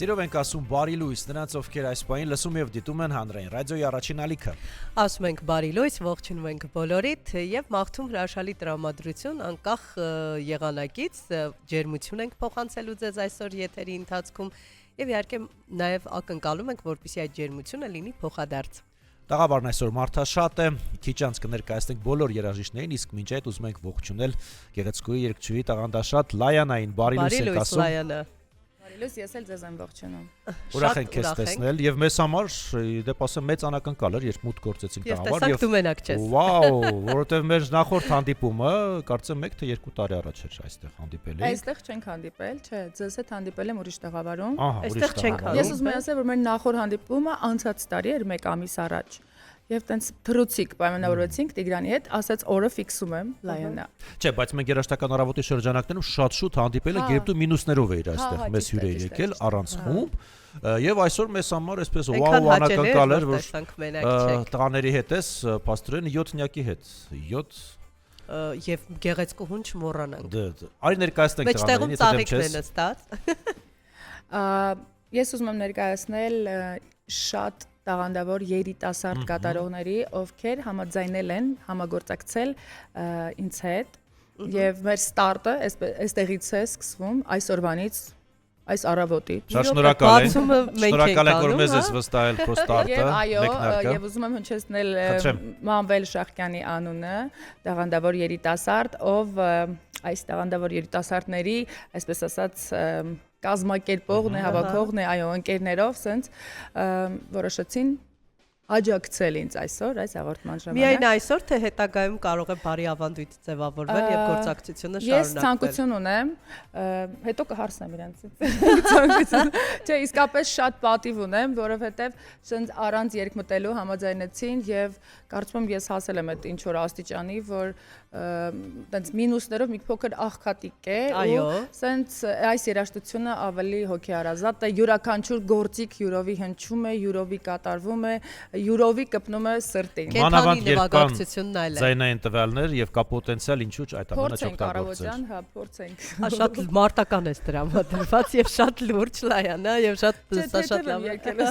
Սիրով ենք ասում բարի լույս նրանց, ովքեր այս պահին լսում եւ դիտում են հանրային ռադիոյի առաջին ալիքը։ Ասում ենք բարի լույս, ողջունում ենք բոլորիդ եւ մաղթում հրաշալի տրամադրություն անկախ եղանակից, ջերմություն ենք փոխանցելու ձեզ այսօր եթերի ընթացքում եւ իհարկե նաեւ ակնկալում ենք, որպեսզի այդ ջերմությունը լինի փոխադարձ։ Տաղավարն այսօր մարդաշատ է, քիչ անց կներկայացնենք բոլոր երաժիշտներին, իսկ մինչ այդ ուզում ենք ողջունել գեղեցկուհի երգչուհի տաղանդաշատ Լայանային, բարի լույս եք ասում։ Լայանը։ Լույս ես էլ ձեզ եմ ողջունում։ Ուրախ ենք քեզ տեսնել եւ մեզ համար դեպ ասեմ մեծ անակնկալ էր, երբ մուտք գործեցինք տաղավար եւ դու մենակ չես։ Վաու, որովհետեւ մեր նախորդ հանդիպումը, կարծեմ 1 թե 2 տարի առաջ էր այստեղ հանդիպել էինք։ Այստեղ չենք հանդիպել, չէ, ձեզ հետ հանդիպել եմ ուրիշ տաղավարում։ Այստեղ չենք հանդիպել։ Ես ուզում եմ ասել, որ մեր նախորդ հանդիպումը անցած տարի էր 1 ամիս առաջ։ Եվ տենց թրուցիկ պայմանավորեցինք Տիգրանի հետ, ասաց օրը ֆիքսում եմ Լայանա։ Չէ, բայց մենք երաշտական առավոտի շրջանակներում շատ շուտ հանդիպել ենք, երբ դու մինուսներով էիր այստեղ, մեզ հյուր էիր եկել առանց խումբ, եւ այսօր մեզ համար այսպես վաու անակնկալ էր, որ տղաների հետ էս, փաստորեն 7-նյակի հետ, 7 եւ գեղեցկուհուն չմոռանանք։ Արի ներկայացնենք տղաներին, եթե դեմ չես։ Նստած։ Ես ուզում եմ ներկայացնել շատ տաղանդավոր երիտասարդ կատարողների, ովքեր համաձայնել են համագործակցել ինձ հետ եւ մեր ստարտը այստեղից է սկսվում այսօրվանից այս առավոտից։ Շատ շնորհակալ ենք, որ մեզ ես վստահել քո ստարտը։ Եվ ուզում եմ հնչեցնել Մանվել Շախկյանի անունը, տաղանդավոր երիտասարդ, ով այս տաղանդավոր երիտասարդների, այսպես ասած, կազմակերպողն է, հավաքողն է, այո, ընկերներով, սենց որոշեցին աջակցել ինձ այսօր այս հաղորդման ժամանակ։ Միայն այսօր թե հետագայում կարող է բարի ավանդույթ ձևավորվել եւ գործակցությունը շարունակվել։ Ես ցանկություն ունեմ, հետո կհարցնեմ իրենցից։ Ցանկություն։ Չէ, իսկապես շատ պատիվ ունեմ, որովհետեւ սենց առանց երկմտելու համաձայնեցին եւ կարծում եմ ես հասել եմ այդ ինչ որ աստիճանի, որ տենց մինուսներով մի փոքր աղքատիկ է ու սենց այս երաժշտությունը ավելի հոգեարազատ է, յուրաքանչյուր գործիք յուրովի հնչում է, յուրովի կատարվում է, յուրովի կպնում է սրտին։ Կենթանի նվագակցությունն այլ է։ Ձայնային տվյալներ եւ կա պոտենցիալ ինչու՞ այդ ամենը չօգտագործել։ Հա, փորձենք։ Շատ մարտական է դրամադրված եւ շատ լուրջ Լայանա եւ շատ լավ եկել։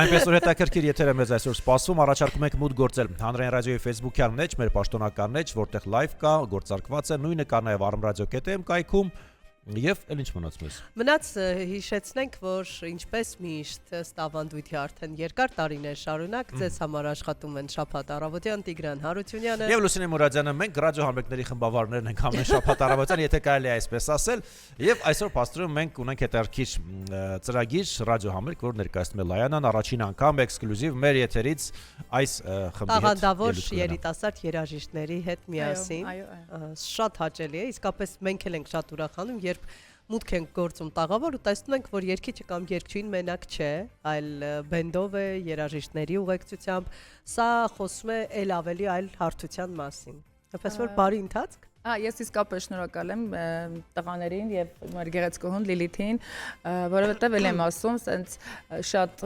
Այնպես որ հետաքրքիր եթերը մեզ այսօր սպասում, առաջարկում ենք մուտք գործել հանրային ռադիոյի Facebook-յան մեջ, մեր պաշտոնական մեջ, որտեղ լայվ կա, գործարկված է, նույնը կա նաև armradio.am կայքում եւ էլ ինչ մնաց մեզ։ Մնաց հիշեցնենք, որ ինչպես միշտ ստավանդույթի արդեն երկար տարիներ շարունակ ձեզ համար աշխատում են Շաբաթ առավոտյան Տիգրան Հարությունյանը եւ Լուսինե Մուրադյանը, մենք ռադիո համերգների խմբավարներն ենք ամեն շաբաթ առավոտյան, եթե կարելի է այսպես ասել, եւ այսօր պաստորում մենք ունենք հետարքիչ ծրագիր ռադիո համերգ, որ ներկայացնում է Լայանան առաջին անգամ էքսկլյուզիվ մեր եթերից այս խմբի հետ։ Տաղանդավոր երիտասարդ երաժիշտների հետ միասին։ Շատ հաճելի է, իսկապես մենք էլ ենք շատ ուրախանում, երբ մուտք ենք գործում տաղավար ու տեսնում ենք, որ երգիչը կամ երգչուհին մենակ չէ, այլ բենդով է, երաժիշտների ուղեկցությամբ, սա խոսում է էլ ավելի այլ հարթության մասին։ Այնպես որ բարի ընթացք։ Ես իսկապես շնորհակալ եմ տղաներին եւ մեր գեղեցկուհուն Լիլիթին, որովհետեւ էլ եմ ասում, սենց շատ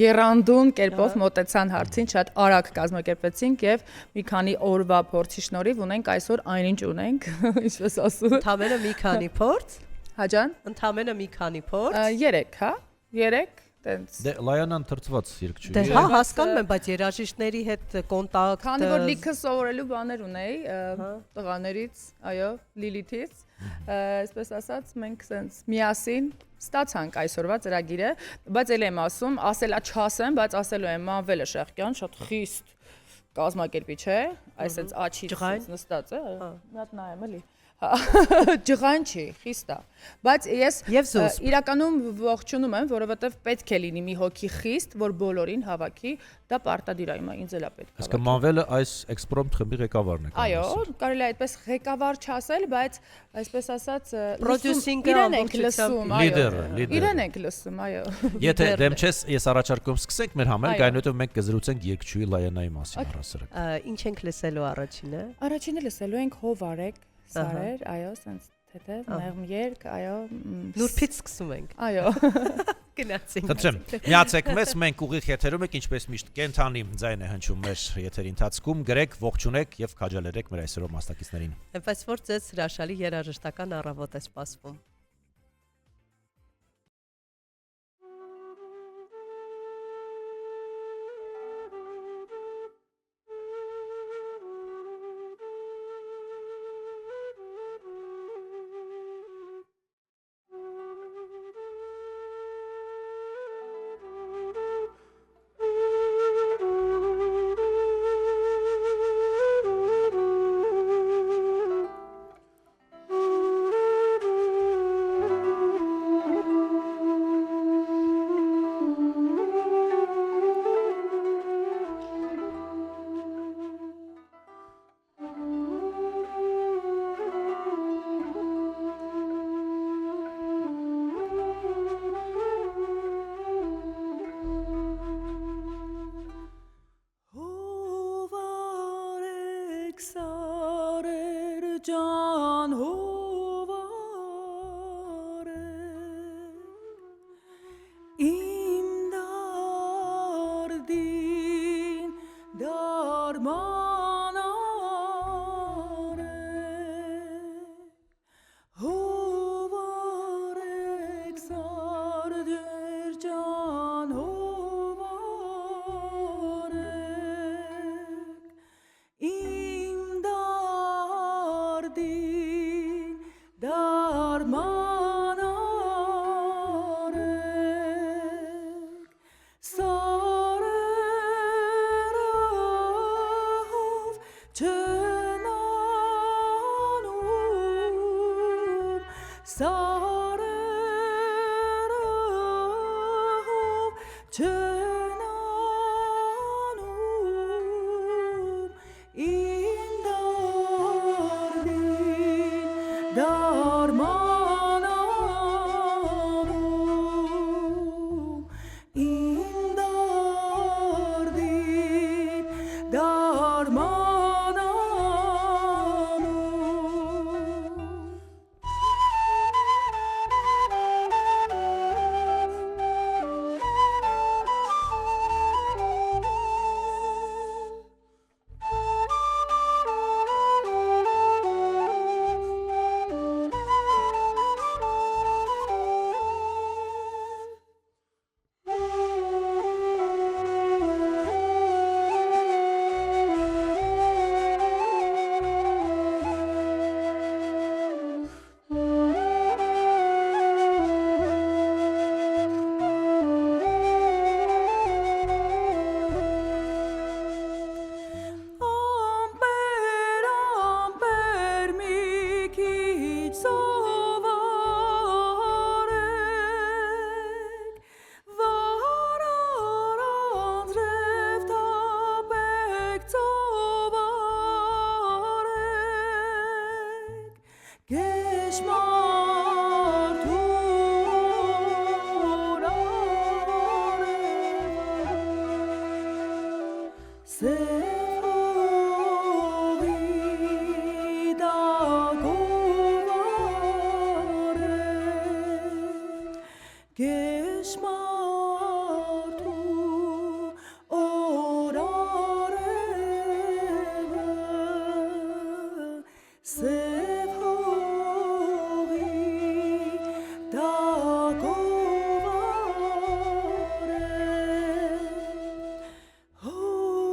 երանդուն կերպով մոտեցան հարցին, շատ արագ կազմակերպեցինք եւ մի քանի օրվա փորձի շնորհիվ ունենք այսօր այնինչ ունենք, ինչպես ասում։ Ընդամենը մի քանի փորձ։ Հաջան։ Ընդամենը մի քանի փորձ։ 3, հա։ 3 Դե Լայանան թրծված երգչուհի։ Դե հա, հասկանում եմ, բայց երաժիշտների հետ կոնտակտ։ Քանի որ լիքը սովորելու բաներ ունեի տղաներից, այո, Լիլիթից, այսպես ասած, մենք սենց միասին ստացանք այսօրվա ծրագիրը, բայց էլ եմ ասում, ասելա չասեմ, բայց ասելու եմ Մանվելը Շախկյան, շատ խիստ կազմակերպիչ է, այսպես աչից նստած է, մի հատ նայեմ էլի։ Ջղայն չի, խիստ է, բայց ես իրականում ողջունում եմ, որովհետև պետք է լինի մի հոգի խիստ, որ բոլորին հավաքի, դա պարտադիր է, ինձ էլ է պետք հավաքի։ Իսկ Մանվելը այս էքսպրոմտ խմբի ղեկավարն է։ Այո, կարելի է այդպես ղեկավար չասել, բայց այսպես ասած պրոդյուսինգը իրեն ենք լսում, այո։ Իրեն ենք լսում, այո։ Եթե դեմ չես, ես առաջարկում սկսենք մեր համերգը, այնուհետև մենք կզրուցենք երգչուհի Լայանայի մասին առհասարակ։ Ինչ ենք լսելու առաջինը։ Առաջինը լսելու ենք Հովարեք Սարեր, այո, սենց թեթև, մեղմ երգ, այո։ Նուրբից սկսում ենք։ Այո։ Գնացինք։ Խնդրեմ, միացեք մեզ, մենք ուղիղ եթերում ենք, ինչպես միշտ կենթանի ձայն է հնչում մեր եթերի ընթացքում, գրեք, ողջունեք եւ քաջալերեք մեր այսօրվա մասնակիցներին։ Այնպես որ ձեզ հրաշալի երաժշտական առավոտ է սպասվում։ սարեր ջան հովար իմ դարդին դարմանար հովար սարեր ջան հովար իմ դարդին դարմանար սարերով չնանում սարերով չնանում իմ դարդին դարմանանում իմ դարդին դարմանանում ամպեր մի քիչ սովարեք վարար անձրև թափեք ծովարեք գեշմարդուն արևը սև հողի դագովարեք գեշմարդուն արևը սև հողի դագովարեք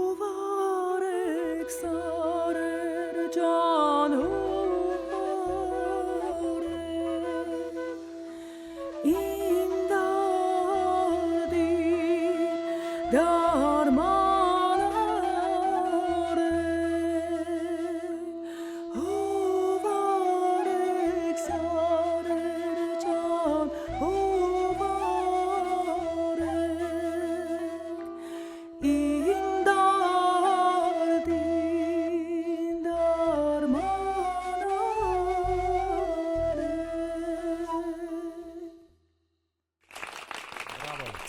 հովարեք սարեր ջան հովարեք իմ դարդին դարմանար հովարեք սարեր ջան հովարեք իմ դարդին դարմանար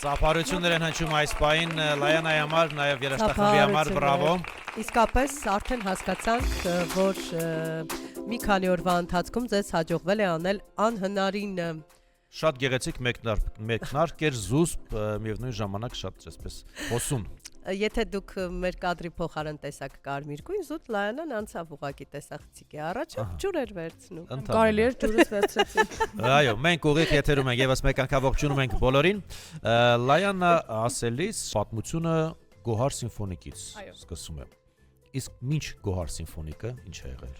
Ծափարություններ են հնչում այս պահին Լայանայի համար, նաև երաժշտախմբի համար, բրավո։ Իսկապես արդեն հասկացանք, որ մի քանի օրվա ընթացքում ձեզ հաջողվել է անել անհնարին Շատ գեղեցիկ մեկնարկ էր զուսպ, միևնույն ժամանակ շատ այսպես հոսուն։ Եթե դուք մեր կադրի փոխարեն տեսակ կարմիր գույն, զուտ Լայանան անցավ ուղակի տեսախցիկի առաջ, ջուր էր վերցնում։ կարելի էր ջուրս վերցրեցի Այո, մենք ուղիղ եթերում ենք, եւս մեկ անգամ ողջունում ենք բոլորին։ Լայանա ասելիս պատմությունը Գոհար սիմֆոնիկից սկսում է։ Իսկ ինչ Գոհար սիմֆոնիկը ինչ է եղել։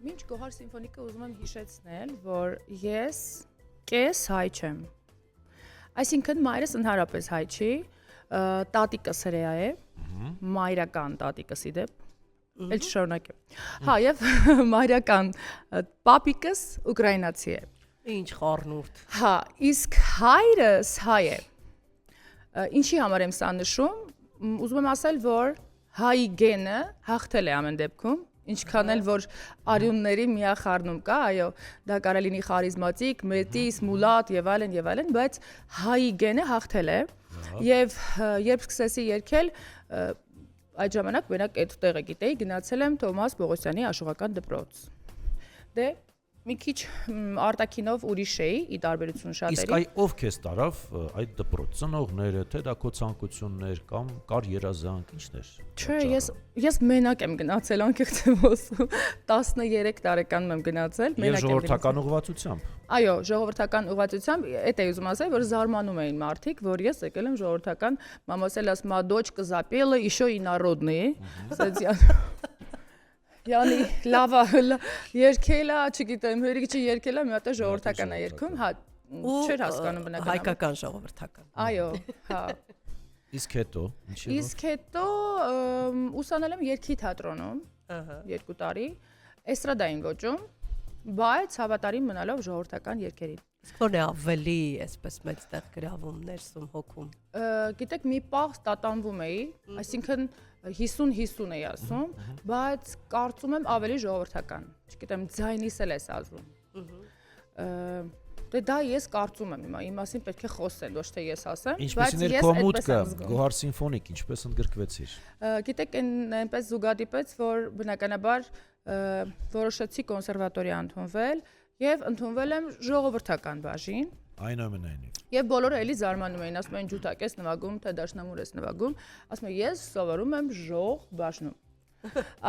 Մինչ Գոհար սիմֆոնիկը ուզում եմ հիշեցնել, որ ես կես հայ չեմ։ Այսինքն մայրս ընդհանրապես հայ չի, տատիկս հրեա է, մայրական տատիկս իդեպ, էլ չշարունակեմ։ Հա, եւ մայրական պապիկս ուկրաինացի է։ Ինչ խառնուրդ։ Հա, իսկ հայրս հայ է։ Ինչի համար եմ սա նշում, ուզում եմ ասել, որ հայի գենը հաղթել է ամեն դեպքում, ինչքան էլ որ արյունների միախառնում կա, այո, դա կարող լինի խարիզմատիկ, մետիս, մուլատ եւ այլն, բայց հայի գենը հաղթել է եւ երբ սկսեցի երգել, այդ ժամանակ մենակ այդ տեղը գիտեի, գնացել եմ Թոմաս Պողոսյանի աշխուղական դպրոց։ Դե մի քիչ արտաքինով ուրիշ էի, ի տարբերություն շատերի։ Իսկ այ ով քեզ տարավ այդ դպրոց, ծնողները, թե դա քո ցանկություններ կամ կար երազանք, ինչն էր։ Չէ, ես մենակ եմ գնացել, անկեղծ եմ ասում, 13 տարեկանում եմ գնացել, մենակ եմ գնացել։ Ժողովրդական ուղղվածությամբ։ Այո, ժողովրդական ուղղվածությամբ, էդ էի ուզում ասել, որ զարմանում էին մարդիկ, որ ես եկել եմ ժողովրդական, մամասել ասма дочка запела еще и народные, Յանի լավա երկելա, չգիտեմ, հերիքի երկելա, մի հատ ժողովրդական է երգում, հա, չէր հասկանում բնականաբար։ Հայկական ժողովրդական։ Այո, հա։ Իսկ հետո, ինչի՞։ Իսկ հետո ուսանել եմ երգի թատրոնում, 2 տարի, էստրադային ոճում, բայց հավատարիմ մնալով ժողովրդական երգերին։ Իսկ ո՞րն է ավելի, այսպես մեծ տեղ գրավում, ներսում, հոգում։ Գիտեք, մի պահ տատանվում էի, այսինքն 50-50 էի ասում, բայց կարծում եմ ավելի ժողովրդական։ Չգիտեմ, ձայնիս էլ ես ազում։ Դե դա ես կարծում եմ, իմ մասին պետք է խոսեն, ոչ թե ես ասեմ, բայց ես այդպես եմ զգում։ Գոհար սիմֆոնիկ, ինչպես ընդգրկվեցիր։ Գիտեք, այնպես զուգադիպեց, որ բնականաբար որոշեցի կոնսերվատորիա ընդունվել եւ ընդունվել եմ ժողովրդական բաժին։ Այնուամենայնիվ։ Եվ բոլորը էլի զարմանում էին, ասում են ջութակ ես նվագում, թե դաշնամուր ես նվագում, ասում եմ ես սովորում եմ ժող բաժնում։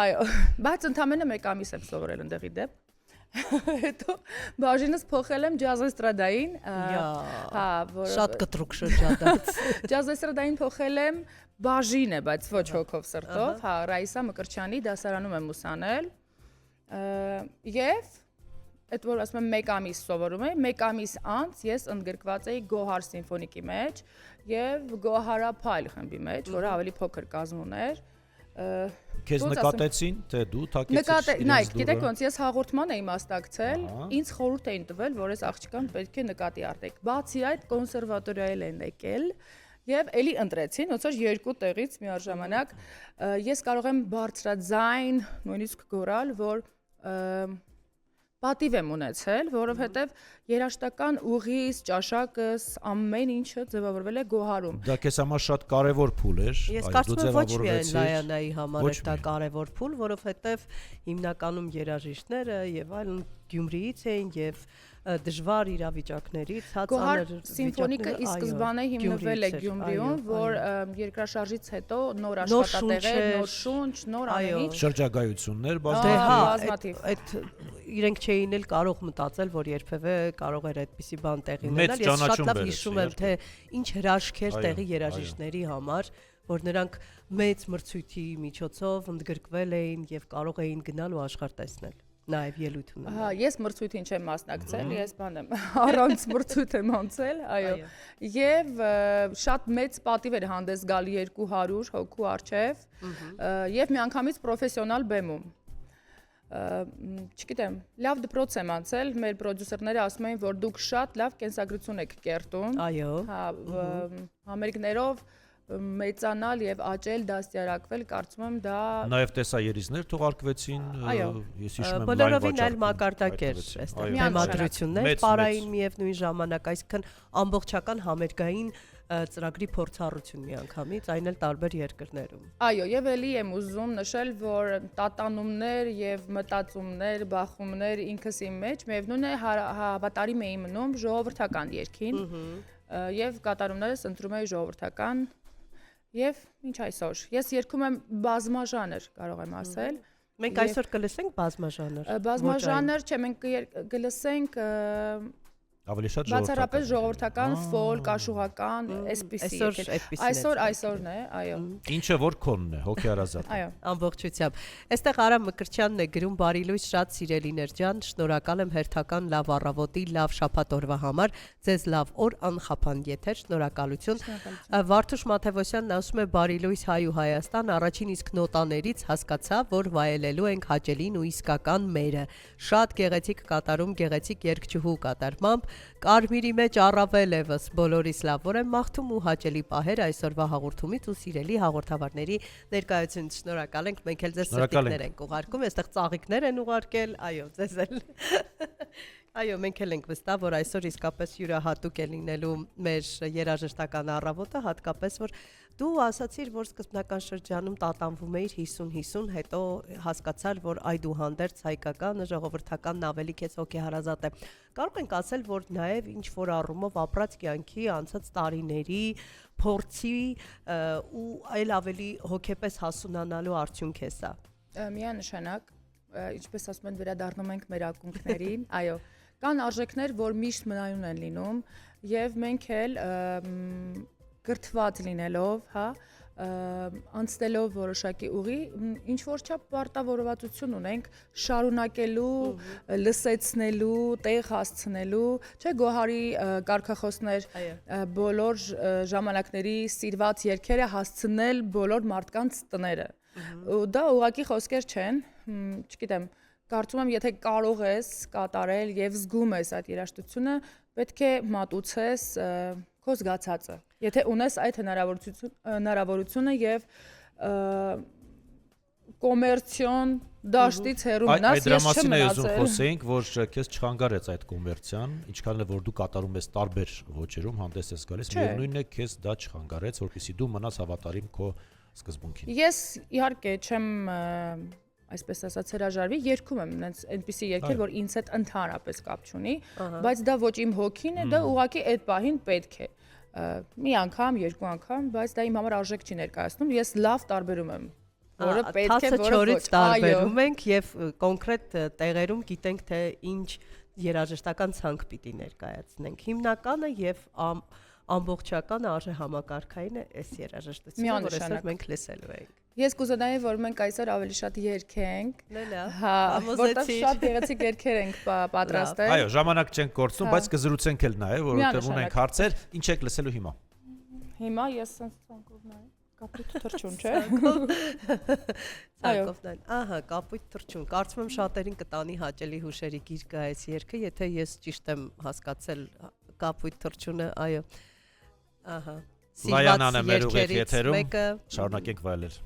Այո, բայց ընդամենը 1 ամիս եմ սովորել ընդեղի դեպ։ Հետո բաժինս փոխել եմ ջազ էստրադային, հա, շատ կտրուկ շրջադարձ։ Ջազ էստրադային փոխել եմ բաժին է, բայց ոչ հոգով սրտով, հա, Ռայսա Մկրտչյանի դասարանում եմ ուսանել։ Եվ այդ որ ասում եմ 1 ամիս սովորում եմ, 1 ամիս անց ես ընդգրկված էի Գոհար սիմֆոնիկի մեջ եւ Գոհարափայլ խմբի մեջ, որը ավելի փոքր կազմ ուներ։ Քեզ նկատեցին, թե դու թակեցիր։ Նայեք, գիտեք ոնց ես հաղորդման էի մասնակցել, ինձ խորհուրդ էին տվել, որ այս աղջկան պետք է նկատի առնեք։ Բացի այդ կոնսերվատորիայել են եկել եւ էլի ընտրեցին, ոնց որ 2 տեղից միաժամանակ ես կարող եմ բարձրաձայն նույնիսկ գոռալ, որ պատիվ եմ ունեցել, որովհետև երաժշտական ուղիս, ճաշակս, ամեն ինչը ձևավորվել է Գոհարում։ Դա քեզ համար շատ կարևոր փուլ էր։ Ես կարծում եմ ոչ միայն Լայանայի համար է դա կարևոր փուլ, որովհետև հիմնականում երաժիշտները եւ այլն Գյումրիից էին եւ դժվար իրավիճակներից, Գոհար սիմֆոնիկը ի սկզբանե հիմնվել է Գյումրիում, որ երկրաշարժից հետո նոր աշխատատեղեր, նոր շունչ, նոր ամեն շրջագայություններ բազմաթիվ։ Այդ իրենք չէին էլ կարող մտածել, որ երբևէ կարող էր այդպիսի բան տեղի ունենալ։ Ես շատ լավ հիշում եմ, թե ինչ հրաշքեր տեղի երաժիշտների համար, որ նրանք մեծ մրցույթի միջոցով ընդգրկվել էին եւ կարող էին գնալ ու աշխարհ տեսնել։ Նաև ելույթ ունեմ։ Հա, ես մրցույթին չեմ մասնակցել, ես բան եմ առանց մրցույթ եմ անցել, այո։ Եվ շատ մեծ պատիվ էր հանդես գալ 200 հոգու առջև, եւ միանգամից պրոֆեսիոնալ բեմում։ Չգիտեմ, լավ դպրոց եմ անցել, մեր պրոդյուսերները ասում էին, որ դուք շատ լավ կենսագրություն եք կերտում։ Այո։ Հա, համերգներով մեծանալ եւ աճել, դաստիարակվել, կարծում եմ դա նաեւ տեսաերիզներ թողարկվեցին, ես հիշում եմ բոլորովին այլ մակարդակ էր, այստեղ թեմատրություններ, պարային միևնույն ժամանակ, այսինքն ամբողջական համերգային ծրագրի փորձառություն միանգամից, այն էլ տարբեր երկրներում։ Այո, եւ ելի եմ ուզում նշել, որ տատանումներ եւ մտածումներ, բախումներ ինքս իմ մեջ միևնույն է հավատարիմ էի մնում ժողովրդական երգին եւ կատարումներս ընտրում էի ժողովրդական եւ ինչ այսօր ես երգում եմ բազմաժանր, կարող եմ ասել։ Մենք այսօր կլսենք բազմաժանր։ Բազմաժանր, չէ, մենք կլսենք ավելի շատ բացառապես ժողովրդական, ֆոլկ, աշխուղական, այսպիսի։ Այսօրն է, այո։ Ինչը որ քոնն է, հոգեարազատ։ Այո, ամբողջությամբ։ Այստեղ Արամ Մկրտչյանն է գրում բարի լույս, շատ սիրելիներ ջան, շնորհակալ եմ հերթական լավ առավոտի, լավ շաբաթ օրվա համար, ձեզ լավ օր անխափան եթեր, շնորհակալություն։ Վարդուշ Մաթևոսյանն ասում է բարի լույս Հայ ու Հայաստան, առաջին իսկ նոտաներից հասկացա, որ վայելելու ենք հաճելին ու իսկական մերը։ Շատ գեղեցիկ կատարում, գեղեցիկ երգչուհու կատարմամբ Կարմիրի մեջ առավել եւս բոլորիս լավ որ եմ մաղթում ու հաճելի պահեր այսօրվա հաղորդումից ու սիրելի հաղորդավարների ներկայությունից շնորհակալ ենք, մենք էլ ձեզ սրտիկներ ենք ուղարկում, այստեղ ծաղիկներ են ուղարկել, այո, ձեզ էլ։ Այո, մենք էլ ենք վստահ, որ այսօր իսկապես յուրահատուկ է լինելու մեր երաժշտական առավոտը, հատկապես որ Դու ասացիր, որ սկզբնական շրջանում տատանվում էիր 50-50, հետո հասկացար, որ այդուհանդերձ հայկական ժողովրդականն ավելի քեզ հոգեհարազատ է։ Կարող ենք ասել, որ նաև ինչ որ առումով ապրած կյանքի անցած տարիների փորձի ու այլ ավելի հոգեպես հասունանալու արդյունք է սա։ Միանշանակ, ինչպես ասում են, վերադառնում ենք մեր ակունքներին, այո, կան արժեքներ, որ միշտ մնայուն են լինում, եւ մենք էլ կրթված լինելով, հա, անցնելով որոշակի ուղի, ինչ որ չափ պարտավորվածություն ունենք շարունակելու, լսեցնելու, տեղ հասցնելու, չէ, Գոհարի կարգախոսներ բոլոր ժամանակների սիրված երգերը հասցնել բոլոր մարդկանց տները։ Ու դա ուղղակի խոսքեր չեն, չգիտեմ, կարծում եմ, եթե կարող ես կատարել եւ զգում ես այդ երաժշտությունը, պետք է մատուցես քո զգացածը։ Եթե ունես այդ հնարավորությունը եւ կոմերցիոն դաշտից հեռու մնաս, ես չեմ մնացել։ Խոսեինք, որ քեզ չխանգարեց այդ կոմերցիան, ինչքան էլ որ դու կատարում ես տարբեր ոճերում, հանդես ես գալիս, միևնույնն է, քեզ դա չխանգարեց, որպեսզի դու մնաս հավատարիմ քո սկզբունքին։ Ես իհարկե չեմ այսպես ասած հրաժարվի, երգում եմ այնպիսի երգեր, որ ինձ հետ ընդհանրապես կապ չունի, բայց դա ոչ իմ հոգին է, դա ուղղակի այդ պահին պետք է։ Մի անգամ, երկու անգամ, բայց դա իմ համար արժեք չի ներկայացնում, ես լավ տարբերում եմ, որը պետք է, որը ոչ։ Տարբերում ենք եւ կոնկրետ տեղերում գիտենք, թե ինչ երաժշտական ցանկ պիտի ներկայացնենք։ Հիմնականը եւ ամբողջական արժեհամակարգային է այս երաժշտությունը, որ այսօր մենք լսելու ենք։ Ես կուզենայի, որ մենք այսօր ավելի շատ երգենք։ Հա, որտեղ շատ գեղեցիկ երգեր ենք պատրաստել։ Այո, ժամանակ չենք կորցնում, բայց կզրուցենք էլ նաև, որովհետև ունենք հարցեր, ինչ եք լսելու հիմա։ Հիմա ես sense ցանկով նայ։ Կապույտ թռչուն, չէ։ Ցանկով նայ։ Ահա, կապույտ թռչուն։ Կարծում եմ շատերին կտանի հաճելի հուշերի գիրկը այս երգը, եթե ես ճիշտ եմ հասկացել կապույտ թռչունը, այո։ Ահա։ Լայանան է մեր ուղիղ եթերում, շարունակենք վայելել։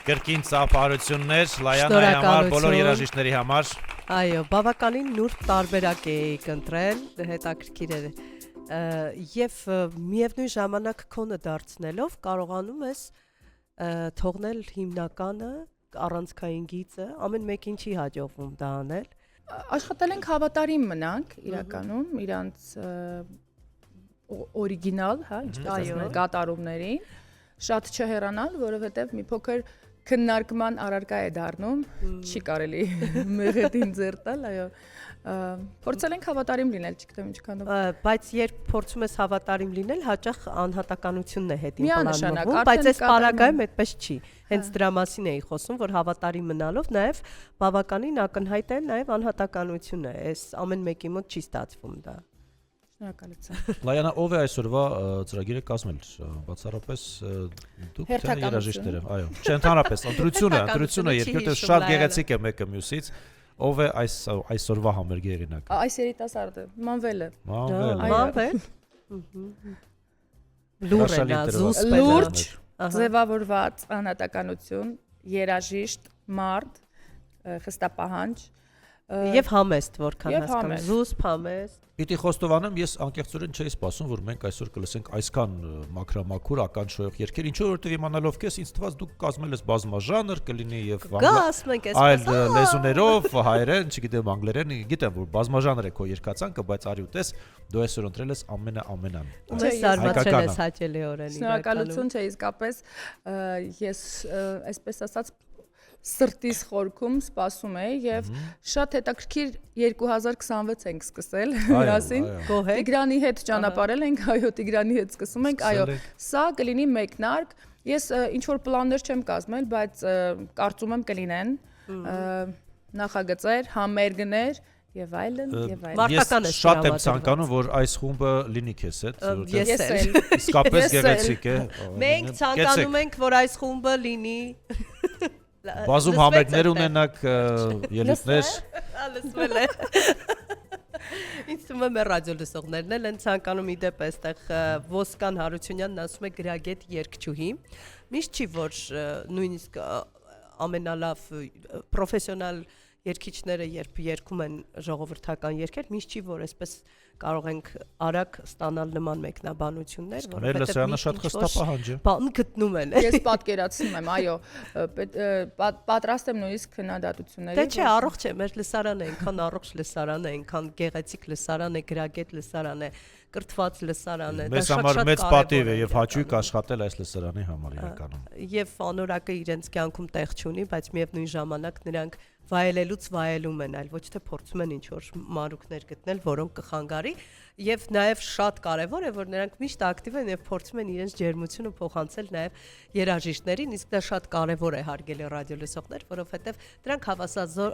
Կրկին ծափարություններ Լայանայի համար, բոլոր երաժիշտների համար։ Այո, բավականին նուրբ տարբերակ էիք ընտրել, հետաքրքիր էր։ Եվ միևնույն ժամանակ քոնը դարձնելով կարողանում ես թողնել հիմնականը, առանցքային գիծը, ամեն մեկին չի հաջողվում դա անել։ Աշխատել ենք հավատարիմ մնանք իրականում իրանց օրիգինալ, հա, ինչպես ասում են, կատարումներին, շատ չհեռանալ, որովհետև մի փոքր քննարկման առարկա է դառնում, չի կարելի մեղեդին ձեռ տալ, այո։ Փորձել ենք հավատարիմ լինել, չգիտեմ ինչքանով։ Բայց երբ փորձում ես հավատարիմ լինել, հաճախ անհատականությունն է հետին Միանշանակ, պլանում, բայց այս պարագայում այդպես չի։ Հենց դրա մասին էի խոսում, որ հավատարիմ մնալով նաև բավականին ակնհայտ է նաև անհատականությունը, այս ամեն մեկի մոտ չի ստացվում դա։ Շնորհակալություն։ Լայանա, ով է այսօրվա ծրագիրը կազմել, բացառապես դուք թե երաժիշտները, այո, չէ, ընդհանրապես ընտրությունը երկրորդը շատ գեղեցիկ է մեկը մյուսից, ով է այսօրվա համերգի հեղինակը։ Այս երիտասարդը, Մանվելը։ Մանվել։ Լուրջ, լուրջ, ձևավորված անհատականություն, երաժիշտ, մարդ, խստապահանջ եւ համեստ, որքան հասկանում, զուսպ համեստ։ Պիտի խոստովանեմ, ես անկեղծորեն չէի սպասում, որ մենք այսօր կլսենք այսքան մաքրամաքուր ականջոյող երգեր, ինչու որովհետև իմանալով քեզ ինձ թվաց դուք կազմել ես բազմաժանր, կլինի եւ այլ լեզուներով, հայերեն, չգիտեմ, անգլերեն, գիտեմ որ բազմաժանր է քո երգացանկը, բայց արի ու տես, դու այսօր ընտրել ես ամենան։ Ես զարմացել ես հաճելիորեն։ Շնորհակալություն, չէ, իսկապես ես այսպես ասած սրտիս խորքում սպասում էի եւ շատ հետաքրքիր 2026 ենք սկսել հյուրասին Տիգրանի հետ ճանապարհել ենք, այո, Տիգրանի հետ սկսում ենք, այո, սա կլինի մեկնարկ, ես ինչ որ պլաններ չեմ կազմել, բայց կարծում եմ կլինեն նախագծեր, համերգներ եւ այլն եւ այլն։ Ես շատ եմ ցանկանում, որ այս խումբը լինի քեզ հետ, որովհետեւ իսկապես գեղեցիկ է։ Մենք ցանկանում ենք, որ այս խումբը լինի Բազում համերգներ ունենաք, ելույթներ։ Լսվել է։ Ինձ թվում է մեր ռադիո լսողներն էլ են ցանկանում իդեպ այստեղ Ոսկան Հարությունյանն ասում է գրագետ երգչուհի։ Միշտ չի որ նույնիսկ ամենալավ պրոֆեսիոնալ երգիչները երբ երգում են ժողովրդական երգեր, միշտ չի որ այսպես կարող ենք արագ ստանալ նման մեկնաբանություններ, որովհետեւ մեր լսարանը շատ խստապահանջ է։ Բան գտնում են։ Ես պատկերացնում եմ, այո, պատրաստ եմ նույնիսկ քննադատությունների։ Դե չէ, առողջ է, մեր լսարանը այնքան առողջ լսարան է, այնքան գեղեցիկ լսարան է, գրագետ լսարան է, կրթված լսարան է։ Մեզ համար մեծ պատիվ է եւ հաճույք աշխատել այս լսարանի համար իրականում։ Եվ անորակը իրենց կյանքում տեղ չունի, բայց միևնույն ժամանակ նրանք վայելելուց վայելում են, այլ ոչ թե փորձում են ինչ-որ մանրուքներ գտնել, որոնք կխանգարի, եւ նաեւ շատ կարեւոր է, որ նրանք միշտ ակտիվ են եւ փորձում են իրենց ջերմությունը փոխանցել նաեւ երաժիշտներին, իսկ դա շատ կարեւոր է հարգելի ռադիոլսողներ, որովհետեւ դրանք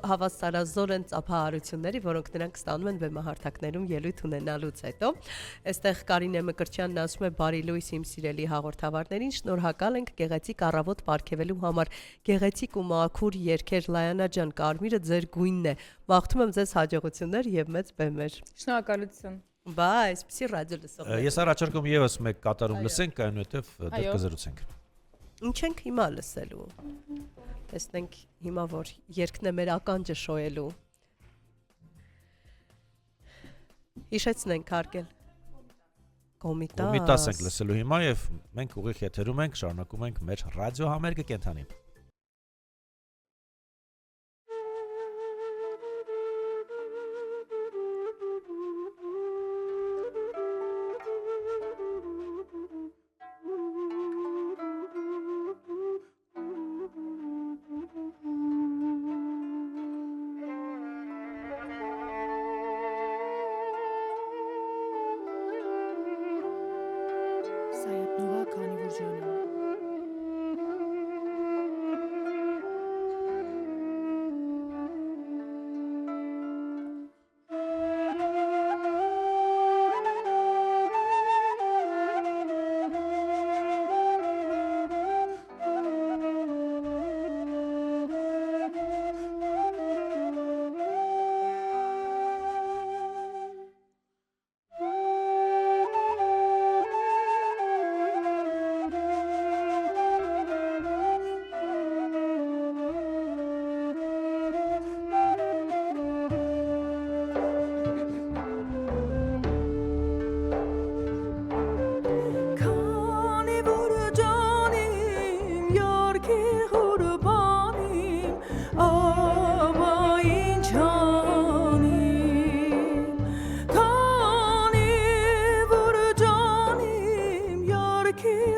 հավասարազոր են ծափահարությունների, որոնք նրանք ստանում են բեմահարթակներում ելույթ ունենալուց հետո։ Այստեղ Կարինե Մկրտչյանն ասում է բարի լույս իմ սիրելի հաղորդավարներին, շնորհակալ ենք գեղեցիկ առավոտ պարգևելու համար, գեղեցիկ ու մաքուր երգեր Լայանա ջան, կարմիրը ձեր գույնն է, մաղթում եմ ձեզ հաջողություններ եւ մեծ բեմեր։ Շնորհակալություն։ Բայ, այսպեսի ռադիո լսողներ։ Ես առաջարկում եւս մեկ կատարում լսենք, այնուհետեւ դեռ կզրուցենք։ Ինչ ենք հիմա լսելու։ Տեսնենք հիմա որ երգն է մեր ականջը շոյելու։ Հիշեցնենք հարգել։ Կոմիտաս ենք լսելու հիմա եւ մենք ուղիղ եթերում ենք, շարունակում ենք մեր ռադիո համերգը կենթանի։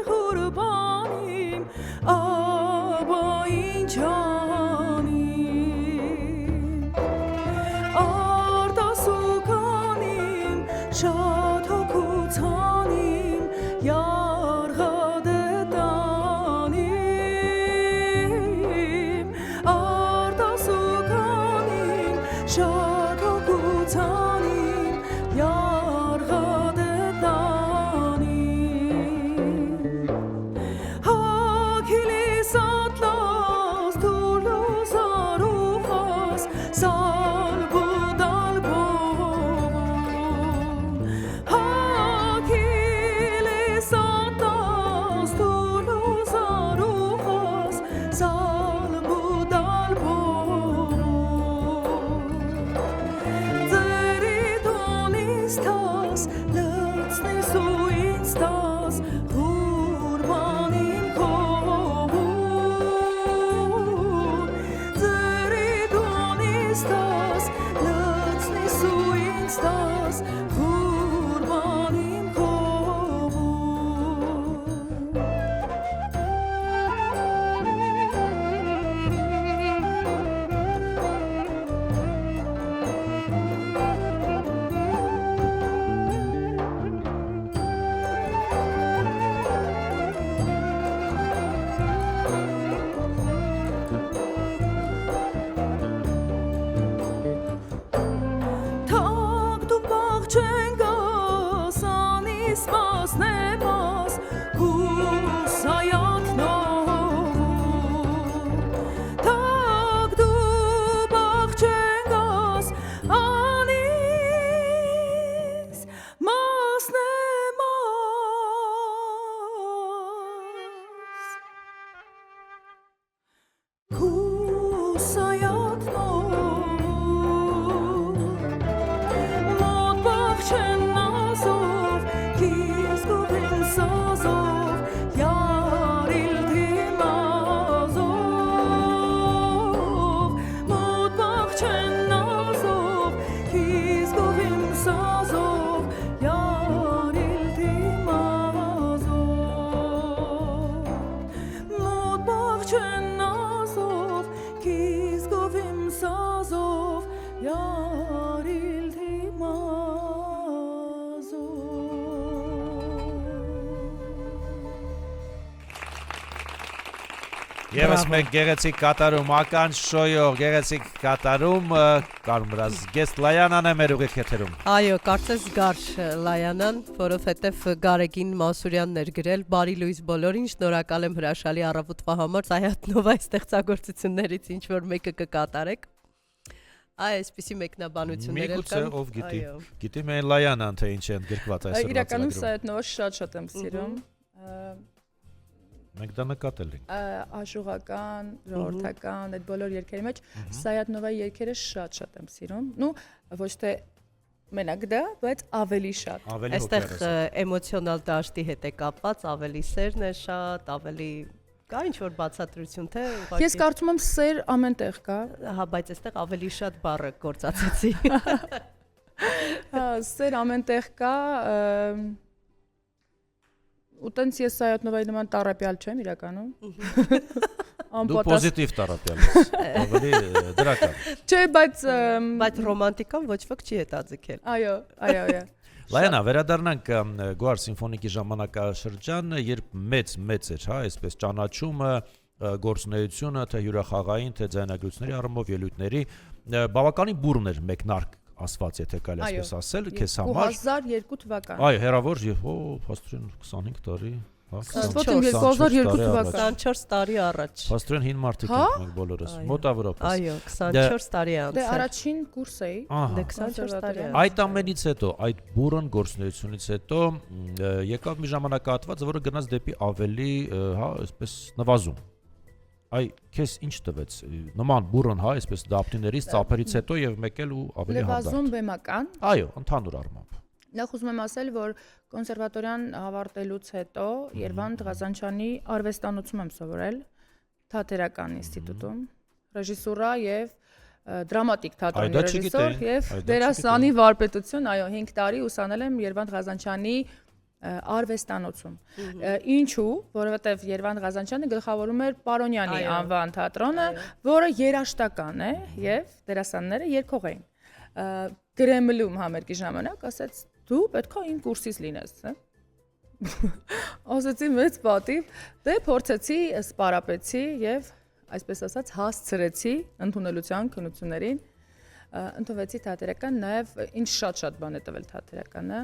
Ղուրբանիմ աբա ինչ անիմ արտասուքանիմ շատ հոգուցանիմ յարղադետանիմ արտասուքանիմ շատ հոգուցանիմ յարղադետանիմ հագիլիս ատլաս դուլուս արուխաս սալբուդալբովում հագիլիս ատլաս դուլուս արուխաս սալբուդալբովում ձերի տոնիստաս լծնիս ու ինստաս Ղուրբանին քովում ձերի տոնիստաս լծնիս ու ինստաս Ղուրբանին քովում Թակ դու բաղջեն գաս, անիս մասնեմաս, հուսայատնով Թակ դու բաղջեն գաս, անիս մասնեմաս Հուսայատնով Մոտ բաղջեն նազով, կիզ գովեն սազով, յարիլ դիմազով Մոտ բաղջեն նազով, կիզ գովեն սազով, յարիլ դիմազով Մոտ բաղջեն նազով, կիզ գովեմ սազով, յարիլ դիմազով Եվս մեկ գեղեցիկ կատարում, ական շոյող, գեղեցիկ կատարում, կարմրազ գեստ Լայանան է մեր ուղիղ եթերում։ Այո, կարծես գար Լայանան, որովհետև Գարեգին Մասուրյանն էր գրել, բարի լույս բոլորին, շնորհակալ եմ հրաշալի առավոտվա համար, Սայաթնովայ ստեղծագործություններից ինչ որ մեկը կկատարեք։ Այսպիսի մեկնաբանություններ էլ Միգուցե ով գիտի։ Գիտի մեր Լայանան թե ինչ են գրկված այսօր։ Իրականում Սայաթնովը շատ եմ սիրում Մենք դա նկատել ենք։ Աշուղական, ժողովրդական, այդ բոլոր երգերի մեջ Սայաթնովայի երգերը շատ եմ սիրում։ Նու ոչ թե մենակ դա, բայց ավելի շատ։ Այստեղ էմոցիոնալ դաշտի հետ է կապված, ավելի սերն է շատ, ավելի կա ինչ որ բացատրություն թե Ես կարծում եմ սեր ամեն տեղ կա։ Հա, բայց այստեղ ավելի շատ բառը գործածեցի։ Սեր ամեն տեղ կա։ Ուտենց ես Սայաթնովայի նման տարապյալ չեմ իրականում։ Դու պոզիտիվ տարապյալ ես, ավելի դրական։ Չէ, բայց ռոմանտիկան ոչ ոք չի հետաձգել։ Այո։ Լայանա, վերադառնանք Գոհար սիմֆոնիկի ժամանակաշրջան, երբ մեծ էր, հա, այսպես ճանաչումը, գործունեությունը, թե հյուրախաղային, թե ձայնագրությունների առումով ելույթների, բավականին բուռն էր մեկնարկ ասված, եթե կարելի այսպես ասել, քեզ համար 2002 թվական։ Այո, հերավոր փաստորեն 25 տարի, հա, 2002 թվական, 24 տարի առաջ։ Փաստորեն հին մարդիկ ենք մենք բոլորս, մոտավորապես։ Այո, 24 տարի անց։ Դե առաջին կուրս էի։ Դե 24 տարի անց։ Այդ ամենից հետո, այդ բուռն գործունեությունից հետո եկավ մի ժամանակահատված, որը գնաց դեպի ավելի, հա, այսպես նվազում։ Այ քեզ ինչ տվեց նման բուռն, հա, այսպես դապտիներից, ծափերից հետո եւ մեկ էլ ու ավելի հանդարտ։ Նվազում բեմական։ Այո, ընդհանուր առմամբ։ Նախ ուզում եմ ասել, որ կոնսերվատորիան ավարտելուց հետո Երևան Ղազանչյանի արվեստանոցում եմ սովորել, թատերական ինստիտուտում, ռեժիսուրա եւ դրամատիկ թատրոնի ռեժիսոր եւ դերասանի վարպետություն, այո, 5 տարի ուսանել եմ Երևան Ղազանչյանի արվեստանոցում։ Ինչու, որովհետև Երվանդ Ղազանչյանը գլխավորում էր Պարոնյանի անվան թատրոնը, որը երաժշտական է եւ դերասանները երգող էին։ Գրեմլում համերգի ժամանակ ասաց դու պետքա իմ կուրսից լինես, հա։ Ասացի մեծ պատիվ, դե փորձեցի, սպարապեցի եւ այսպես ասած հասցրեցի ընդունելության քննություններին, ընդունվեցի թատերական, նաեւ ինչ շատ բան է տվել թատերականը։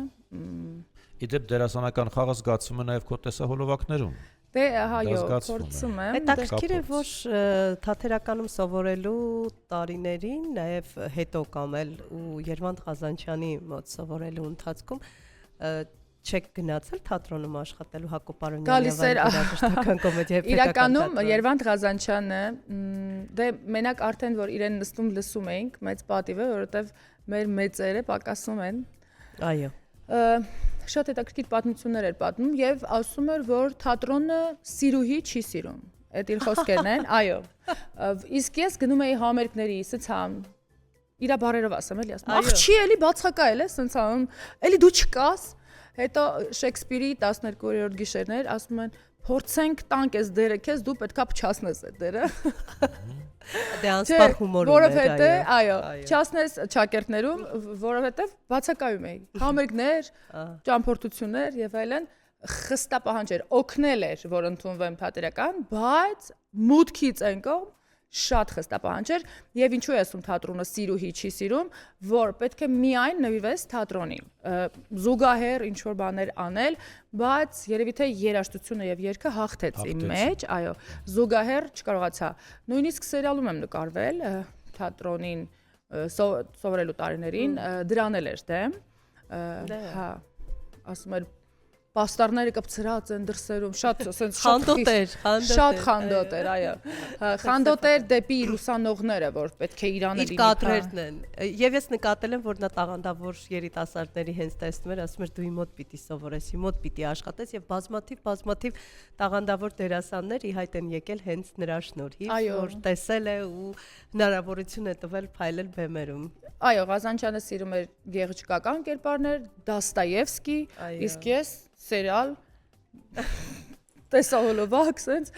Իդեպ դերասանական խաղը զգացվում է նաեւ քո տեսահոլովակներում։ Դե հայո, փորձում եմ։ Հետաքրքիր է, որ թատերականում սովորելու տարիներին, նաև հետո կամ էլ ու Երվանդ Ղազանչյանի մոտ սովորելու ընթացքում չեք գնացել թատրոնում աշխատելու Հակոբ Պարոնյանի երաժշտական կոմեդիայի իրականում Երվանդ Ղազանչյանը դե մենակ արդեն որ իրեն նստում լսում էինք մեծ պատիվ է, որովհետև մեր մեծերը պակասում են։ Այո։ Շատ հետաքրքիր պատմություններ էր պատմում եւ ասում էր, որ թատրոնը սիրուհի չի սիրում։ Այդ իր խոսքերն են, այո։ Իսկ ես գնում էի համերգների, սցամ։ Իրա բարերով ասեմ, էլի ասում։ Աղջի էլի բացակայել է, սենց անում։ Էլի դու չկաս։ Հետո Շեքսպիրի 12-րդ գիշերներ ասում են, փորձենք տանք այս դերը քեզ, դու պետքա փչացնես այդ դերը։ Դե անսպար հումոր ուներ, որովհետեւ այո, չասնես ճակերտներում, որովհետեւ բացակայում էի։ Համերգներ, ճամփորդություններ եւ այլն խստապահանջ էր, օգնել էր, որ ընդունվեմ թատերական, բայց մուտքից այնքան շատ խստապահանջ էր եւ ինչու է ասում թատրոնը սիրուհի չի սիրում, որ պետք է միայն նվիրվես թատրոնին, զուգահեռ ինչ որ բաներ անել, բայց երևի թե երաժշտությունը եւ երգը հաղթեց իմ մեջ, այո, զուգահեռ չկարողացա։ Նույնիսկ սերիալում եմ նկարվել թատրոնին սովորելու տարիներին, դրանել էր դեմ, հա, ասում էր պաստառները կպցրած են դրսերում, շատ ասենց շատ խանդոտ էր, այո։ Խանդոտ էր դեպի լուսանողները, որ պետք է Իրանը լինի։ Իր կադրերն են։ Եվ ես նկատել եմ, որ նա տաղանդավոր երիտասարդների հենց տեսնում էր, ասում էր դու իմ մոտ պիտի սովորես, իմ մոտ պիտի աշխատես եւ բազմաթիվ տաղանդավոր դերասաններ ի հայտ են եկել հենց նրա շնորհիվ, որ տեսել է ու հնարավորություն է տվել փայլել բեմերում։ Այո, Ղազանչյանը սիրում էր գեղեցկական կերպարներ, Դոստոևսկի, իսկ ես սերիալ տեսահոլովակ սենց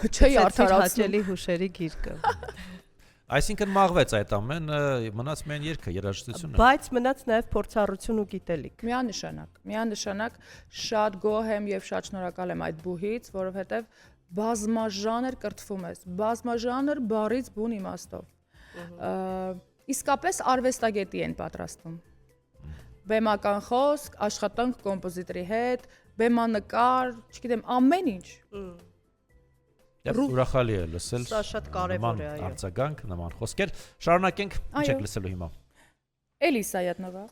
չի արդարացնում հաճելի հուշերի գիրկը։ Այսինքն մաղվեց այդ ամենը, մնաց միայն երգը, երաժշտությունը։ Բայց մնաց նաև փորձառություն ու գիտելիք։ Միանշանակ շատ գոհ եմ եւ շատ շնորհակալ եմ այդ բուհից, որովհետեւ բազմաժանր կրթվում ես, բազմաժանր բառից բուն իմաստով։ Իսկապես արվեստագետի են պատրաստում։ Բեմական խոսք, աշխատանք կոմպոզիտորի հետ, բեմանկար, չգիտեմ, ամեն ինչ։ Ուրախալի է լսել։ Սա շատ կարևոր է, այո։ Արձագանք, նման խոսքեր։ Շարունակենք, ինչ եք լսելու հիմա։ Էլի Սայաթնովա։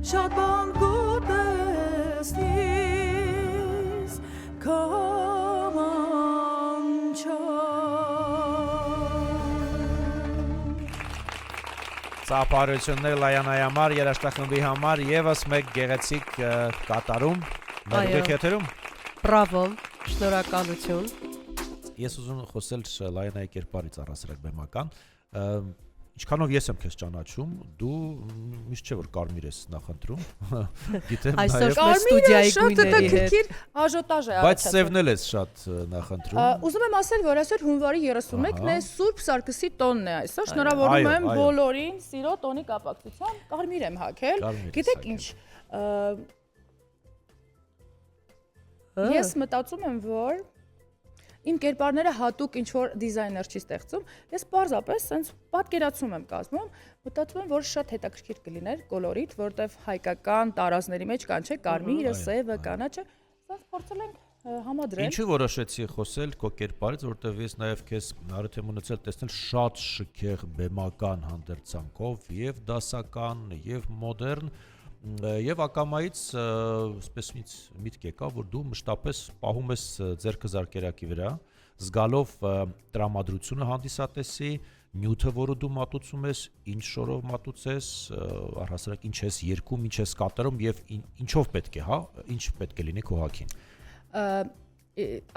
շատ բան կտեսնիս կամանչա Ծափարություններ Լայանայի համար, երաժշտախմբի համար եւս մեկ գեղեցիկ կատարում մեր եթերում Բրավո, շնորհակալություն Ես ուզում խոսել Լայանայի կերպարից առասարակ բեմական Ինչքանով ես եմ քեզ ճանաչում, դու միշտ չէ որ կարմիր ես նախընտրում, գիտեմ նաև Այսօր մեր ստուդիայի գույների հետ աժոտաժ է Բայց սևնել ես շատ նախընտրում Ուզում եմ ասել, որ այսօր հունվարի 31-ն է Սուրբ Սարգսի տոնն է այսօր, շնորհավորում եմ բոլորին սիրո տոնի կապակցությամբ, կարմիր եմ հագել, գիտեք ինչ, ես մտածում եմ, որ Իմ կերպարները հատուկ ինչ-որ դիզայներ չի ստեղծում, ես պարզապես սենց պատկերացում եմ կազմում, մտածում եմ, որ շատ հետաքրքիր կլիներ կոլորիտ, որտեվ հայկական տարազների մեջ կան, չէ, կարմիրը, սևը, կանաչը, սենց փորձել ենք համադրել։ Ինչու որոշեցի խոսել քո կերպարից, որտեվ ես նաև քեզ հարթ եմ ունեցել տեսնել շատ շքեղ բեմական հանդերձանքով, եւ դասական, եւ մոդեռն Եվ ակամայից սպես միտք եկավ, որ դու մշտապես պահում ես ձեռքը զարկերակի վրա, զգալով տրամադրությունը հանդիսատեսի, նյութը, որը դու մատուցում ես, ինչ շորով մատուցես, առհասարակ ինչ ես երգում, ինչ ես կատարում եւ ինչով պետք է, հա, ինչ պետք է լինի քո հագին։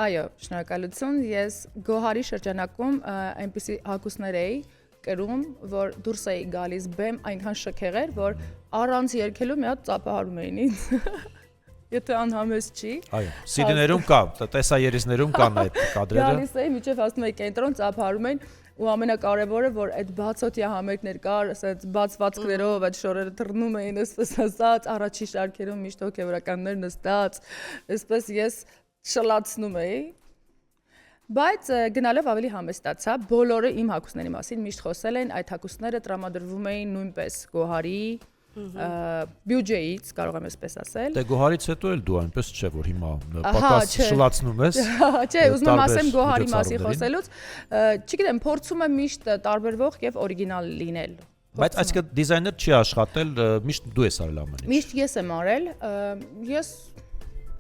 Այո, շնորհակալություն, ես Գոհարի շրջանակում այնպիսի հագուստներ էի կրում, որ դուրս էի գալիս բեմ այնքան շքեղ էր, որ առանց երգելու մի հատ ծափահարում էին ինձ։ Եթե անհամես չի։ Այո, CD-ներում կա, տեսաերիզներում կան այդ կադրերը։ Գալիս էի, միջև հասնում էի կենտրոն, ծափահարում էին ու ամենակարևորը, որ այդ բացօթյա համերգներ կար, ասած բացվածքներով այդ շորերը թռնում էին, այսպես ասած, առաջի շարքերում միշտ հոգևորականներ նստած, այսպես ես շլացնում էի։ Բայց գնալով ավելի համեստացա, բոլորը իմ հագուստների մասին միշտ խոսել են, այդ հագուստները տրամադրվում էին նույնպես Գոհարի բյուջեից, կարող եմ այսպես ասել։ Դե Գոհարից հետո էլ դու այնպես չէ, որ հիմա պակաս շլացնում ես։ Չէ, ուզում եմ ասեմ Գոհարի մասին խոսելուց, չգիտեմ, փորձում եմ միշտ տարբերվող եւ օրիգինալ լինել։ Բայց այսինքն դիզայներ չի աշխատել, միշտ դու ես արել ամեն ինչ։ Միշտ ես եմ արել,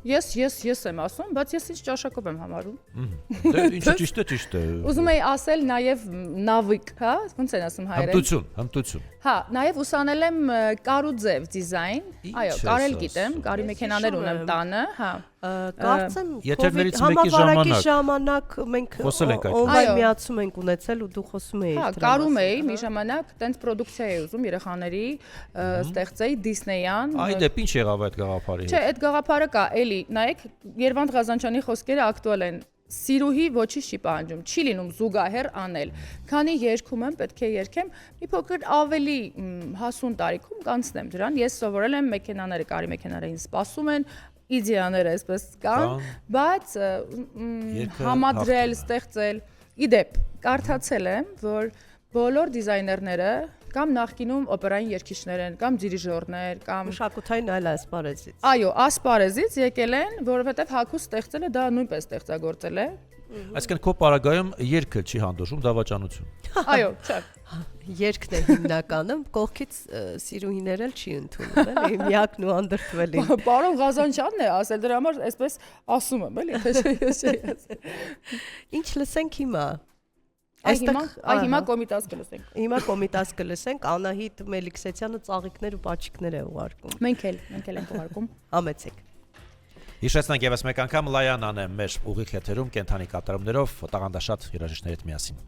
Ես եմ ասում, բայց ես ինչ ճաշակով եմ համարում։ Դե ինչը ճիշտ է։ Ուզում էի ասել նաև նավիկ, հա, ոնց են ասում հայերեն։ Հմտություն։ Հա, նաև ուսանել եմ կարուձև դիզայն։ Այո, կարել գիտեմ, կարի մեքենաներ ունեմ տանը, հա։ Կարծեմ Եթերներից մեկի ժամանակ մենք օնլայն միացում ենք ունեցել ու դու խոսում էիր։ Հա, կարում էի մի ժամանակ, տենց պրոդուկցիա էի ուզում երեխաների ստեղծեի Դիսնեյան։ Այ դե ինչ եղավ այդ գաղափարի հետ։ Չէ, այդ գաղափարը կա, էլի, նայեք, Երվանդ Ղազանչյանի խոսքերը ակտուալ են։ Սիրուհի ոչինչ չի պահանջում, չի լինում զուգահեռ անել։ Քանի երգում եմ, պետք է երգեմ, մի փոքր ավելի հասուն տարիքում կանցնեմ դրան։ Ես սովորել եմ մեքենաները, կարի մեքենաներին սպասում են, իդեաները այսպես կան, բայց համադրել, ստեղծել։ Իդեպ, կարդացել եմ, որ բոլոր դիզայներները կամ նախկինում օպերային երգիչներ են, կամ դիրիժորներ, կամ մշակութային այլ ասպարեզից։ Այո, ասպարեզից եկել են, որովհետև հագուստ ստեղծելը դա նույնպես ստեղծագործել է։ Այսինքն քո պարագայում երգը չի հանդուրժում դավաճանություն։ Այո, չէ։ Երգն է հիմնականում, կողքից սիրուհիներ էլ չի ընդունում, էլի, միակն ու անդրդվելին։ Պարոն Ղազանչյանն է ասել, դրա համար այսպես ասում եմ, էլի, թե ես չի ասել։ Ինչ լսենք հիմա։ Հիմա կոմիտաս կլսենք։ Հիմա կոմիտաս կլսենք, Անահիտ Մելիքսեթյանը ծաղիկներ ու պաչիկներ է ուղարկում։ Մենք էլ ենք ուղարկում։ Համեցեք։ Հիշեցնենք եւս մեկ անգամ Լայանան է մեր ուղիղ եթերում կենթանի կատարումներով տաղանդաշատ երաժիշտների հետ միասին։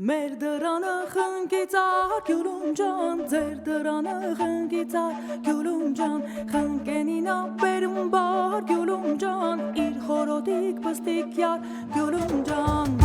մեր դրանը խնկիցար գյուլում ջան ձեր դրանը խնկիցար գյուլում ջան խնկենինա բերում բար գյուլում ջան իր խորոդիկ պստիկ յար գյուլում ջան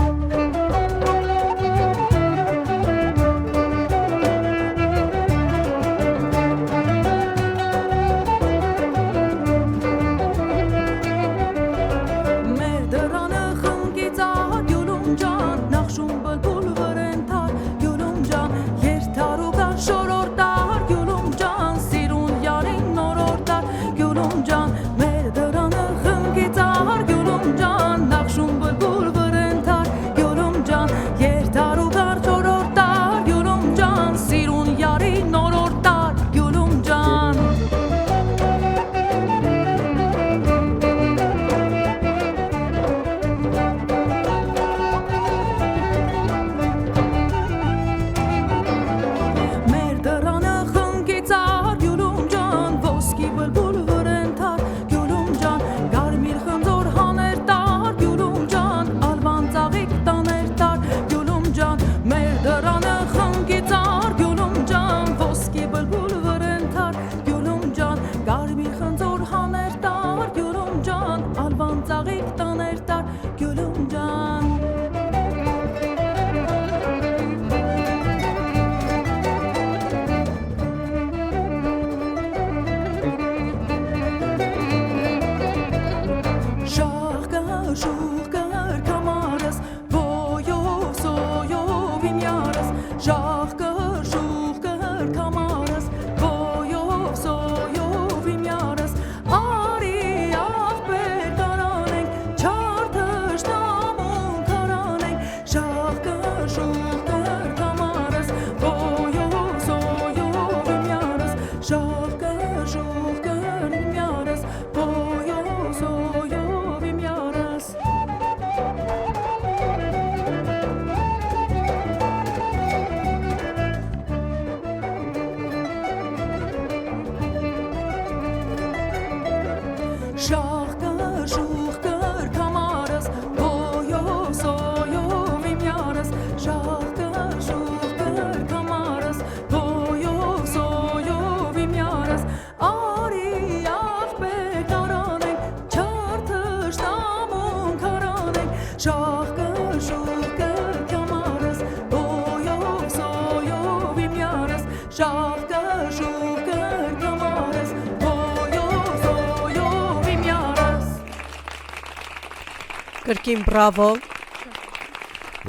Կրկին բրավո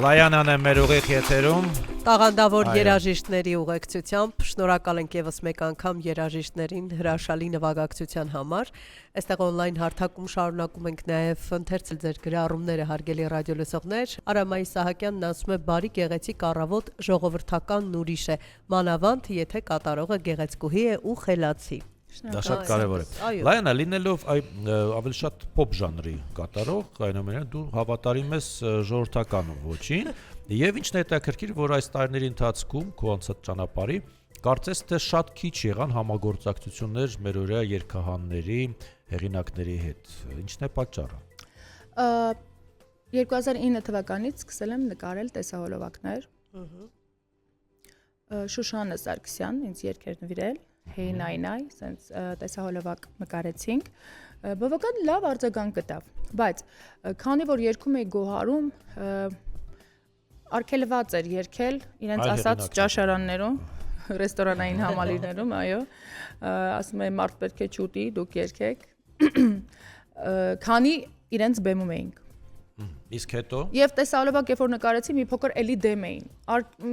Լայանան է մեր ուղիղ եթերում տաղանդավոր երաժիշտների ուղեկցությամբ շնորհակալ ենք եւս մեկ անգամ երաժիշտներին հրաշալի նվագակցության համար այստեղ on-line հարթակում շարունակում ենք նաեւ ընթերցել ձեր գրառումները հարգելի ռադիոլսողներ Արամայի Սահակյանն ասում է բարի գեղեցիկ առավոտ ժողովրդական ուրիշ է մանավանդ եթե կատարողը գեղեցկուհի է ու խելացի Դա շատ կարևոր է։ Լայանա, լինելով ավելի շատ pop ժանրի կատարող, այնուամենայնիվ դու հավատարիմ ես ժողովրդական ոճին, եւ ինչն է հետաքրքիր, որ այս տարիների ընթացքում քո անցած ճանապարհի կարծես թե շատ քիչ եղան համագործակցություններ մեր օրյա երգահանների, հեղինակների հետ։ Ինչն է պատճառը։ 2009 թվականից սկսել եմ նկարել տեսահոլովակներ։ Շուշանը Սարգսյան ինձ երգեր նվիրել Hey Nay Nay, sense տեսահոլովակ նկարեցինք, բավական լավ արձագանք գտավ, բայց քանի որ երգում էի Գոհարում, արգելված էր երգել իրենց ասած ճաշարաններում, ռեստորանային համալիրներում, այո, ասում եմ մարդ պետք է չուտի, դուք երգեք, քանի իրենց բեմում էինք։ Իսկ հետո Եվ տեսահոլովակ երբ որ նկարեցի, մի փոքր էլի դեմ էին,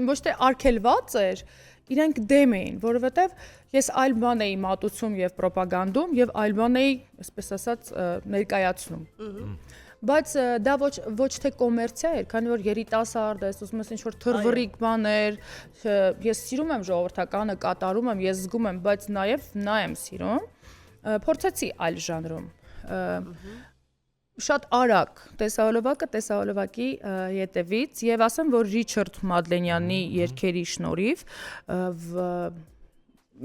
ոչ թե արգելված էր, իրենք դեմ էին, որովհետև ես այլ բան էի մատուցում եւ ռոպագանդում եւ այլ բան էի, այսպես ասած, ներկայացնում։ Բայց դա ոչ թե կոմերցիա էր, քանի որ երիտասարդ ես, ուզում ես ինչ-որ թռվռիկ բաներ, ես սիրում եմ ժողովրդականը, կատարում եմ, ես զգում եմ, բայց նաեւ նա եմ սիրում, փորձեցի այլ ժանրում։ Շատ արագ տեսահոլովակը տեսահոլովակի ետևից եւ ասեմ որ Ռիչարդ Մադլենյանի երգերի շնորհիվ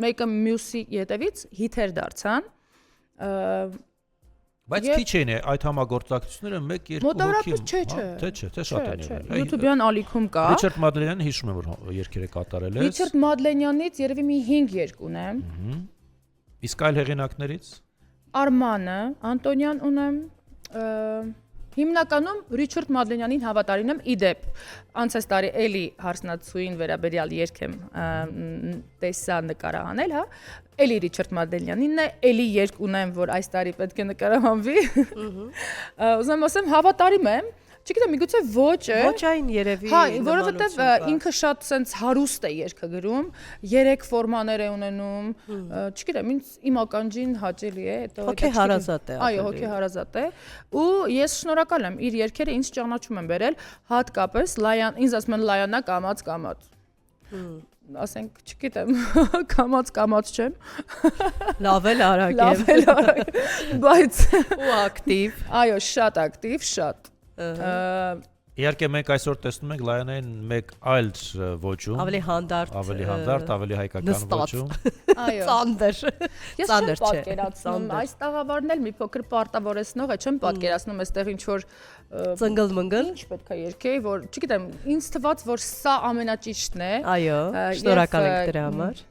մեկը մյուսի ետևից հիթեր դարձան Բայց քիչ էին այդ համագործակցությունները 1-2 Մոտավորապես չէ։ Թե շատ են եղել։ YouTube-յան ալիքում կա։ Ռիչարդ Մադլենյանը հիշում եմ որ երկերը կատարել է։ Ռիչարդ Մադլենյանից երևի մի 5 երգ ունեմ։ Իսկ այլ հեղինակներից Արմանը, Անտոնյան ունեմ, հիմնականում Ռիչարդ Մադլենյանին հավատարիմ եմ, իդեպ անցած տարի էլի հարսնացուին վերաբերյալ երգ եմ տեսա նկարահանել, հա, էլի Ռիչարդ Մադլենյանինն է, էլի երգ ունեմ, որ այս տարի պետք է նկարահանվի, ուզում ասեմ հավատարիմ եմ, չգիտեմ, միգուցե ոճային երևի հա, որովհետև ինքը շատ սենց հարուստ է երգը գրում, 3 ֆորմաներ է ունենում, չգիտեմ, իմ ականջին հաճելի է, հոգի հարազատ է։ Այո, հոգի հարազատ է, ու ես շնորհակալ եմ, իր երգերը ինձ ճանաչում են բերել, հատկապես ինձ ասում են լայանա կամած, ասենք, չգիտեմ, կամած չեմ։ Լավ էլ արագ եմ, բայց ու ակտիվ։ Այո, շատ ակտիվ, շատ։ Իհարկե մենք այսօր տեսնում ենք Լայանային մեկ այլ ոճում, ավելի հանդարտ, ավելի հայկական ոճում։ Այո։ Ծանր։ Ես չեմ պատկերացնում, այս տաղավարն էլ մի փոքր պարտավորեցնող է, չեմ պատկերացնում այստեղ ինչ որ ծնգլ-մնգլ ինչ պետք է երգեի, որ չգիտեմ, ինձ թվաց, որ սա ամենաճիշտն է։ Այո, շնորհակալ ենք դրա համար։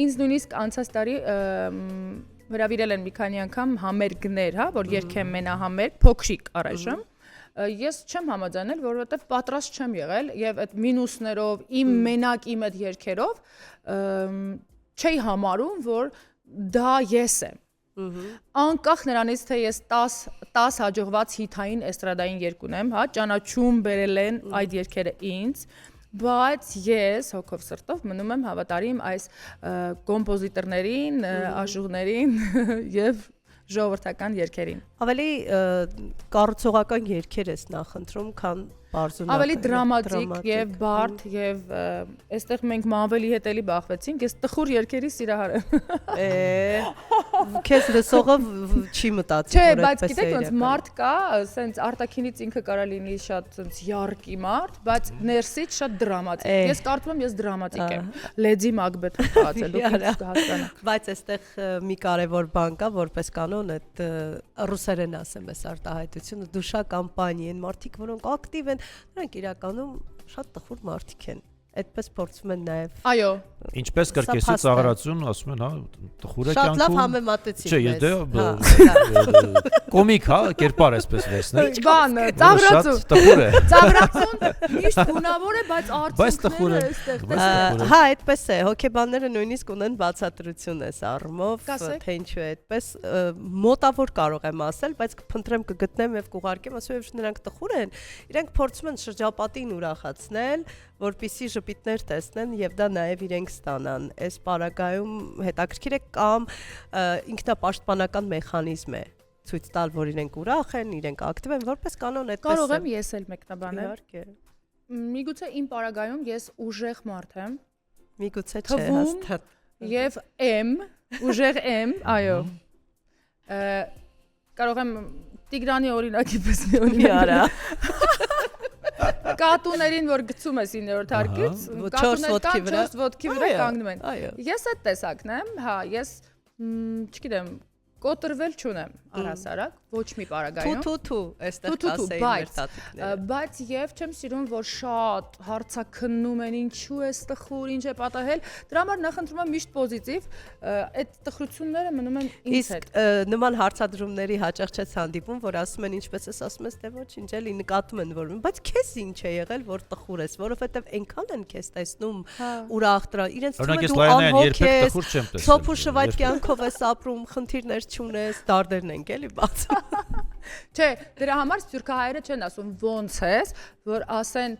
Ինձ նույնիսկ անցած տարի հրավիրել են մի քանի անգամ համերգներ, հա, որ երգեմ մենահամերգ, փոքրիկ առայժմ։ Ես չեմ համաձայնել, որովհետև պատրաստ չեմ եղել եւ այդ մինուսներով, իմ մենակ իմ այդ երգերով չի համարում, որ դա ես եմ։ Անկախ նրանից, թե ես 10 հաջողված հիթային էստրադային երգ ունեմ, հա, ճանաչում բերել են այդ երգերը ինձ, բայց ես հոգով սրտով մնում եմ հավատարիմ այս կոմպոզիտորներին, աշուղներին եւ ժողովրդական երգերին։ Ավելի կառուցողական երգեր ես նախընտրում, քան բարձունակ։ Ավելի դրամատիկ եւ բարդ եւ այստեղ մենք մանվելի հետ էլի բախվեցինք, ես տխուր երգերի սիրահար եմ։ Քեզ լսողը չի մտածի, որ այդպես է։ Չէ, բայց գիտեք, ոնց մարդ կա, սենց արտաքինից ինքը կարա լինի շատ սենց յարկի մարդ, բայց ներսից շատ դրամատիկ։ Ես կարծում եմ, ես դրամատիկ եմ։ Լեդի Մակբեթը խաղացել, դուք կհասկանաք։ Բայց այստեղ մի կարևոր բան կա, որպես կանոն, այդ ռուսերեն ասեմ, այս արտահայտությունը դուշա կամպանիա են, մարդիկ, որոնք ակտիվ են, նրանք իրականում շատ տխուր մարդիկ են։ Այդպես փորձում են նաև։ Այո։ Ինչպես կրկեսի ծաղրացուն, ասում են, հա, տխուր է կյանքում։ Շատ լավ համեմատեցին։ Չէ, ես կոմիկ, հա, կերպար այսպես վերցնել։ Ինչ բան, ծաղրացուն։ Տխուր է։ Ծաղրացուն միշտ գունավոր է, բայց արդյունքները այստեղ։ Հա, այդպես է, հոգեբանները նույնիսկ ունեն բացատրություն այս առումով, թե ինչու է այդպես, մոտավոր կարող եմ ասել, բայց կփնտրեմ կգտնեմ եւ կուղարկեմ, ասում եմ, նրանք տխուր են, իրենք փորձում են շրջապատին ուրախացնել, որպեսզի ժպիտներ տեսնեն եւ դա նաեւ իրենք ստանան։ Այս պարագայում հետաքրքիր է կամ ինքնապաշտպանական մեխանիզմ է ցույց տալ, որ իրենք ուրախ են, իրենք ակտիվ են, որպես կանոն այդպես է։ Կարող եմ ես էլ մեկնաբանել։ Իհարկե։ Միգուցե իմ պարագայում ես ուժեղ մարդ եմ։ Միգուցե չէ, հաստատ։ Եվ ուժեղ եմ, այո։ Կարող եմ Տիգրանի օրինակի պես մի արա։ Կատուներին, որ գցում ես 9-րդ հարկից, կատուներ կան 4 ոտքի վրա կանգնում են։ Ես այդ տեսակն եմ, հա, ես չգիտեմ, կոտրվել չունեմ առհասարակ, ոչ մի պարագայում։ Թու, այստեղ կասեին մեր տատիկները։ Բայց եւ չեմ սիրում, որ շատ հարցաքննում են, ինչու է տխուր, ինչ է պատահել։ Դրա համար նախընտրում եմ միշտ պոզիտիվ, այդ տխրությունները մնում են ինձ հետ։ Իսկ նման հարցադրումների հաճախ չես հանդիպում, որ ասում են ինչպես ես ասում ես, դե ոչինչ էլի նկատում են, որ բայց քեզ ինչ է եղել, որ տխուր ես, որովհետեւ այնքան են քեզ տեսնում ուրախ դրա, իրենց թվում է դու անհոգ ես, սոփու շվայտ կյանքով ես ապրում, խնդիրներ չունես, դարդերն ենք էլի բացում։ Չէ, դրա համար սփյուռքահայերը չեն ասում ոնց ես, որ ասեն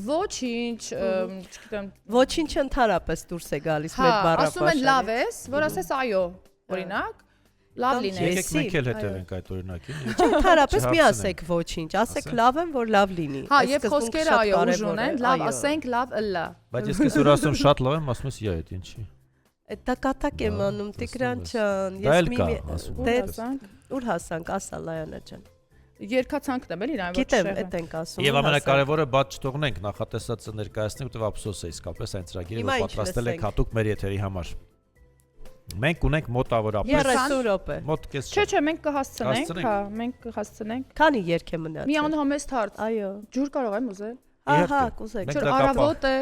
ոչինչ, չգիտեմ, ոչինչ ընդհանրապես դուրս է գալիս մեր բառապաշարից։ Ասում են լավ ես, որ ասես այո, օրինակ, լավ լինես։ Եկեք մենք էլ հետևենք այդ օրինակին։ Չէ, ընդհանրապես մի ասեք ոչինչ, ասեք լավ եմ, որ լավ լինի։ Հա, եւ խոսքերը այո ուժ ունեն, լավ ասենք, լավ ըլլա։ Բայց ես քեզ որ ասում շատ լավ եմ, ասում ես յա, այդ ինչի։ Դա կատակ եմ անում, Տիգրան ջան, ես մի ուր հասանք, ասա Լայանա ջան։ Երկացանքն եմ էլի նայում որ գիտեմ, այդ ենք ասում։ Եվ ամենակարևորը բաց չթողնենք նախատեսած ներկայացնել, որտեղ ափսոս է իսկապես այն ծրագիրը, որ պատրաստել ենք հատուկ մեր եթերի համար։ Մենք ունենք մոտավորապես 30 րոպե։ մոտ կես Չէ, մենք կհասցնենք, Հասցնենք։ հա, մենք կհասցնենք։ Քանի երգ է մնացել։ Մի անհամեստ հարց։ Այո։ Ջուր կարող եմ ուզել։ Ահա, կուզեք։ Մենք Ջուր դա արավոտ է։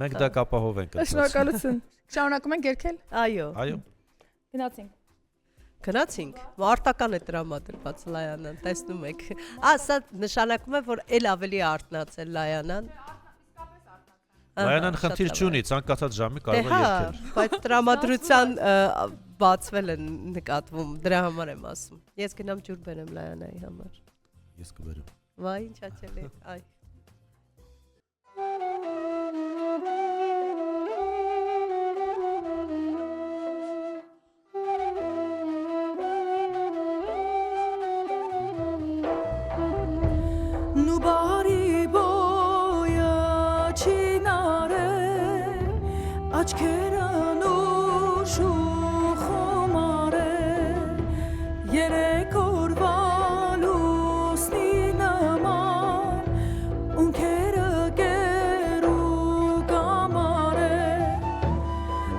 մենք դա կապահովենք այդպես։ Շնորհակալություն։ Շարունակում ենք երգել։ Այո։ Այո Գնացինք։ Գնացինք։ Մարտական է տրամադրված Լայանան, տեսնում եք։ Սա նշանակում է, որ ել ավելի արթնացել Լայանան։ Լայանան խնդիր չունի, ցանկացած ժամի կարող է Հա, երգել։ բայց տրամադրության բացվել են նկատվում, դրա համար եմ ասում։ Ես գնամ ջուր բերեմ Լայանայի համար։ Ես կբերեմ։ Վայ, ինչ աչելի։ Այ։ Նուբարի բոյը չինարե աչքերն ու խոմարե երեք օրվա լուսնի նման ունքերը գերու կամարե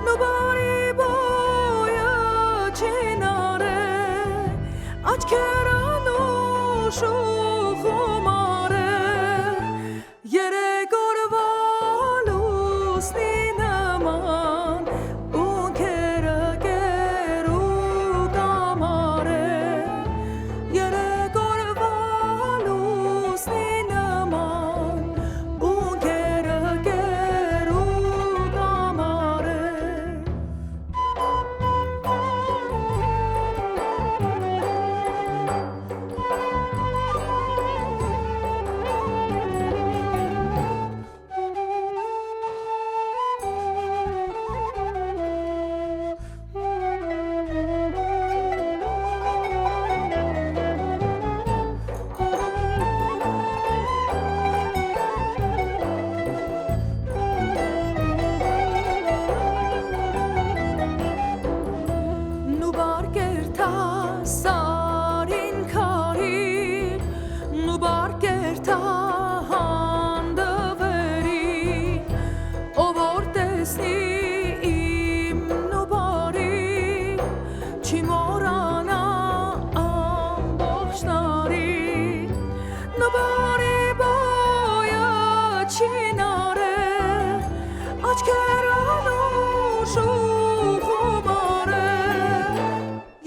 Նուբարի բոյը չինարե աչքերն ու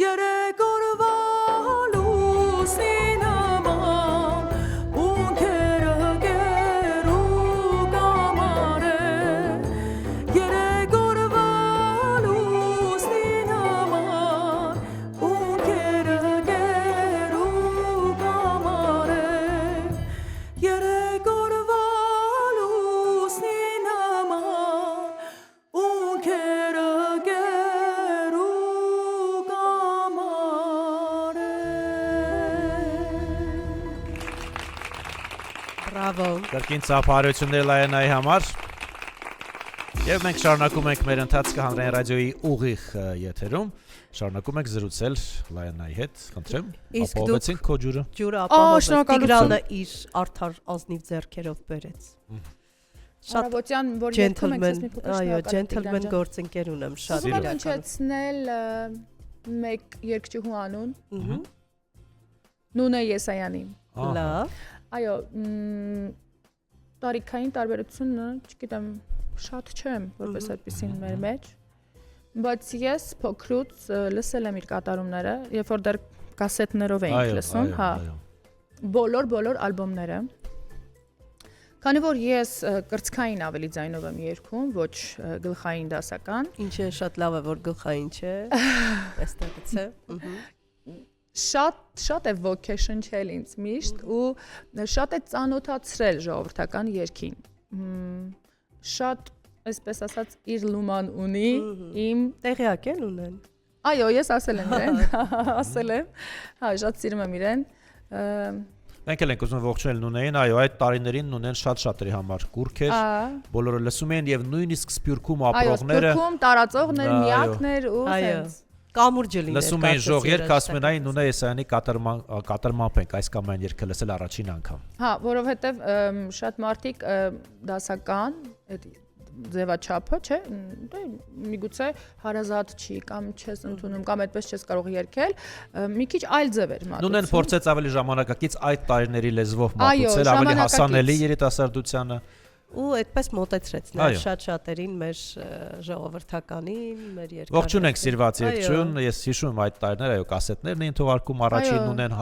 Երեք օրվա լուսնի նման ունքերը գերու կամարե Երեք օրվա լուսնի նման ունքերը գերու կամարե Բրավո։ Կրկին ծափարություններ Լայանայի համար։ Եվ մենք շարունակում ենք մեր ընթացքը հանրային ռադիոյի ուղիղ եթերում։ Շարունակում ենք զրուցել Լայանայի հետ, խնդրեմ։ Ապահովեցինք քո ջուրը։ Ջուրը ապահովեց։ շնորհակալություն։ Տիգրանը իր արդար ազնիվ ձեռքերով բերեց։ Շատ Արավոտյան, որ երգում ենք, ես մի փոքր այո, շնորհակալ եմ ջենթլմեն գործընկեր ունեմ, շատ Ուզում եմ իրական։ հնչեցնել մեկ երգչուհու անուն։ Ահա։ Նունե Եսայանի։ Լավ։ Այո, տարիքային տարբերությունը, չգիտեմ, շատ չեմ, որպես այդպեսին մեր մեջ, բայց ես փոքրուց լսել եմ իր կատարումները, երբ որ դեռ կասետներով էինք լսում, հա։ Բոլոր ալբոմները։ Քանի որ ես կրծքային ավելի ձայնով եմ երգում, ոչ գլխային դասական։ Ինչը շատ լավ է, որ գլխային չէ։ Այստեղից է։ Շատ է vocation չել ինձ միշտ ու շատ է ծանոթացրել ժողովրդական երգին։ Շատ, այսպես ասած, իր լուման ունի, իմ Տեղյակ են ունեն։ Այո, ես ասել եմ իրեն, ասել եմ։ Հա, շատ սիրում եմ իրեն։ Մենք էլ ենք ուզում ողջունել Նունեին, այո, այդ տարիներին Նունեն շատ-շատերի համար կուրք էր, բոլորը լսում են եւ նույնիսկ Սփյուռքում ապրողները, այո, Սփյուռքում տարածողներ, միակներ ու այո, կամուրջը լիներ։ լսում էին ժողերք, ասում են այն Նունե Եսայանի կատարմամբ ենք այս կամ այն երգը լսել առաջին անգամ։ Հա, որովհետեւ շատ մարդիկ դասական, այդ ձևաչափը, չէ, դե միգուցե հարազատ չի կամ չես ընդունում կամ այդպես չես կարող երգել, մի քիչ այլ ձև էր մատուցում։ Նույնն փորձեց ավելի ժամանակակից այդ տարիների լեզվով մատուցել, ավելի հասանելի երիտասարդությանը։ Ու այդպես մոտեցրեց նա շատ-շատերին մեր ժողովրդականին, մեր երկարը։ Ողջույն ենք սիրված երգչուն, ես հիշում եմ այդ տարիներ, այո, կասետներն էին թողարկում, առաջին ունեն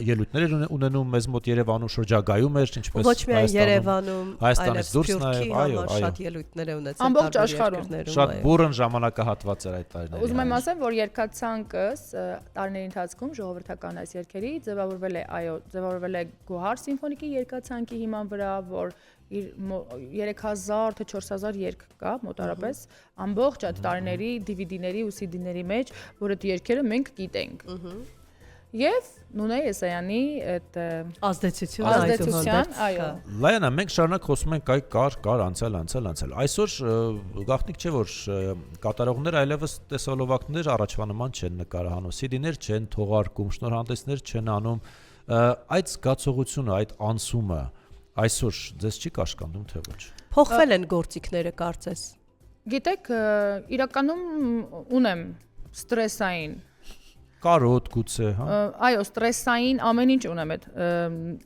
ելույթներ ունենում մեզ մոտ Երևանում շրջագայում էր, ինչպես ոչ միայն Երևանում, Հայաստանից դուրս նաև, այո, շատ ելույթներ ունեցել ամբողջ աշխարհում։ Շատ բուրըն ժամանակահատված էր այդ տարիներին։ Ուզում եմ ասել, որ երգացանկս տարիների ընթացքում ժողովրդական այս երգերի ձևավորվել է, այո, ձևավորվել է Գոհար սիմֆոնիկի երգացանկի հիման վրա, որ իր 3000 թե 4000 երգ կա մոտարապես ամբողջ այդ տարիների DVD-ների ու CD-ների մեջ, որ այդ երգերը մենք գիտենք։ Եվ Նունե Եսայանի այդ ազդեցության, այո։ Լայանա, մենք շարունակ խոսում ենք այ կար անցյալ։ Այսօր գաղտնիք չէ, որ կատարողները այլևս տեսահոլովակներ առաջվա նման չեն նկարահանում, CD-ներ չեն թողարկում, շնորհանդեսներ չեն անում։ Այդ զգացողությունը, այդ անցումը այսօր ձեզ չի կաշկանդում, թե ոչ։ Փոխվել են գործիքները, կարծես։ Գիտեք, իրականում ունեմ ստրեսային Կարոտ գուցե, հա։ Այո, ստրեսային ամեն ինչ ունեմ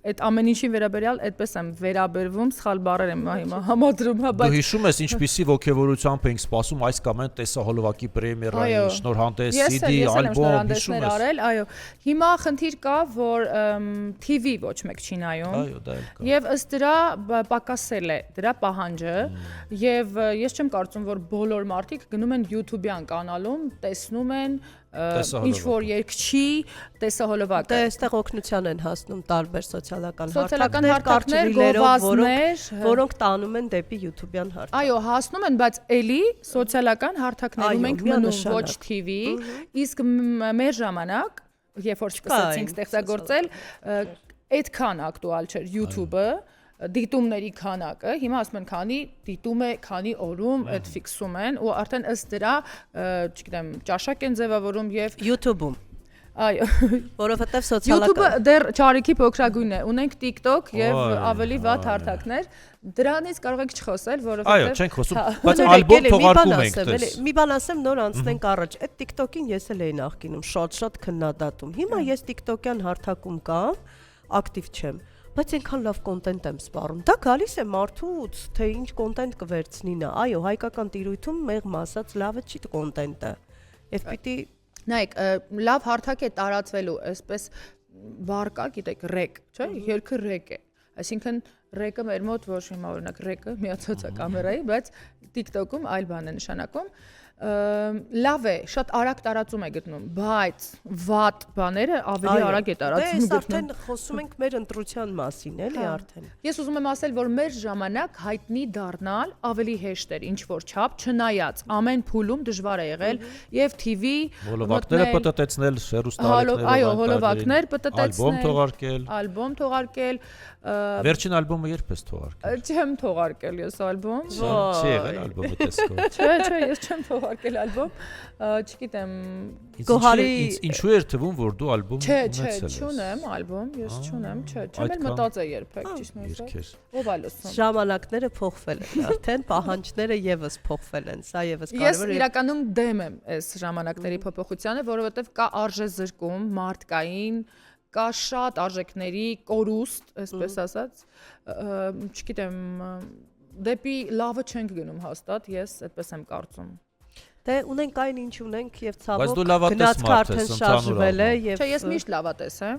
այդ ամեն ինչի վերաբերյալ այդպես եմ վերաբերվում, սխալ բառեր եմ հիմա համադրում, հա, բայց դու հիշում ես ինչպիսի ոգևորությամբ ենք սպասում այս կամ այն տեսահոլովակի պրեմիերային, շնորհանդես, CD, ալբոմ, հիշում ես։ Այո, հիմա խնդիր կա, որ TV ոչ մեկ չի նայում։ Այո, դա էլ կա։ Եվ ըստ դրա պակասել է դրա պահանջը, եւ ես չեմ կարծում, որ բոլոր մարդիկ գնում են YouTube-յան կանալում, տեսնում են ինչ որ երգչի տեսահոլովակը։ Դե այստեղ օգնության են հասնում տարբեր սոցիալական հարթակներ, գովազդներ, որոնք տանում են դեպի YouTube-յան հարթակ։ Այո, հասնում են, բայց էլի սոցիալական հարթակներում ենք մնում, ոչ TV, իսկ մեր ժամանակ, երբ որ սկսեցինք ստեղծագործել, այդքան ակտուալ չէր YouTube-ը, դիտումների քանակը, հիմա ասում են քանի դիտում է, քանի օրում այդ ֆիքսում են ու արդեն ըստ դրա, չգիտեմ, ճաշակ են ձևավորում եւ YouTube-ում։ Այո, որովհետեւ սոցիալական YouTube-ը դեռ ճարիքի փոքրագույնն է, ունենք TikTok եւ ավելի վատ հարթակներ, դրանից կարող եք չխոսել, որովհետեւ Այո, չենք խոսում, բայց ալբոմ թողարկում ենք դες։ Մի բան ասեմ, նոր անցնենք առաջ։ Այդ TikTok-ին ես էլ էի նախկինում շատ քննադատում։ Հիմա ես TikTok-յան հարթակում կամ ակտիվ չեմ։ Բայց այնքան լավ կոնտենտ եմ սպառում։ Դա գալիս է մարդուց, թե ինչ կոնտենտ կվերցնի նա։ Այո, հայկական տիրույթում մեղմ ասած լավը չի կոնտենտը։ Եվ պիտի նայեք, լավ հարթակ է տարածվելու, այսպես բառ կա, գիտեք, ռեկ, չէ՞, երգը ռեկ է։ Այսինքն ռեկը մեր մոտ ոչ հիմա օրինակ ռեկը միացած է կամերայի, բայց TikTok-ում այլ բան է նշանակում։ Լավ է, շատ արագ տարածում է գտնում, բայց վատ բաները ավելի արագ է տարածում գտնում։ Դե արդեն խոսում ենք մեր ընտրության մասին, էլի արդեն։ Ես ուզում եմ ասել, որ մեր ժամանակ հայտնի դառնալ ավելի հեշտ էր, ինչ որ չափ, չնայած ամեն փուլում դժվար է եղել եւ TV հոլովակները պտտեցնել, հեռուստաալիքները, այո, հոլովակներ պտտեցնել, ալբոմ թողարկել, Վերջին ալբոմը երբ ես թողարկել։ Չեմ թողարկել ես ալբոմ։ Չի եղել ալբոմը տեսքով։ Չէ, ես չեմ թողարկել ալբոմ, չգիտեմ։ Գոհարի ինչու էր թվում, որ դու ալբոմ ունեցել ես։ Չէ, չունեմ ալբոմ, ես չունեմ, չեմ էլ մտածել երբեք, ճիշտ ասած։ Ով այլ ասում։ Ժամանակները փոխվել են, արդեն պահանջները եւս փոխվել են, սա եւս կարևոր է։ Ես իրականում դեմ եմ այս ժամանակների փոփոխությանը, որովհետեւ կա արժեզրկում մարդկային, կա շատ արժեքների կորուստ, այսպես ասած, չգիտեմ, դեպի լավը չենք գնում հաստատ, ես այդպես եմ կարծում։ Դե ունենք այն ինչ ունենք եւ ցավոք գնացքը արդեն շարժվել է եւ Չէ, ես միշտ լավատես եմ։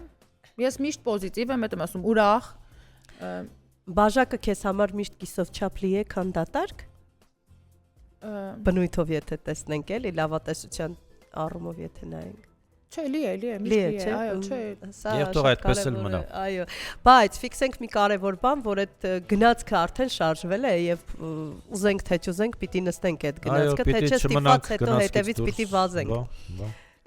Ես միշտ պոզիտիվ եմ, եմ ասում, ուրախ։ Բաժակը քեզ համար միշտ կիսով չափ լի է, քան դատարկ։ Բնույթով եթե տեսնենք էլի լավատեսության առումով եթե նայենք։ Չէ, լի է, միշտ լի է, այո, չէ։ Եվ թող այդպես էլ մնա։ Այո, բայց ֆիքսենք մի կարևոր բան, որ այդ գնացքը արդեն շարժվել է եւ ուզենք թե չուզենք պիտի նստենք այդ գնացքը, թե չէ ստիպված հետո հետևից պիտի վազենք։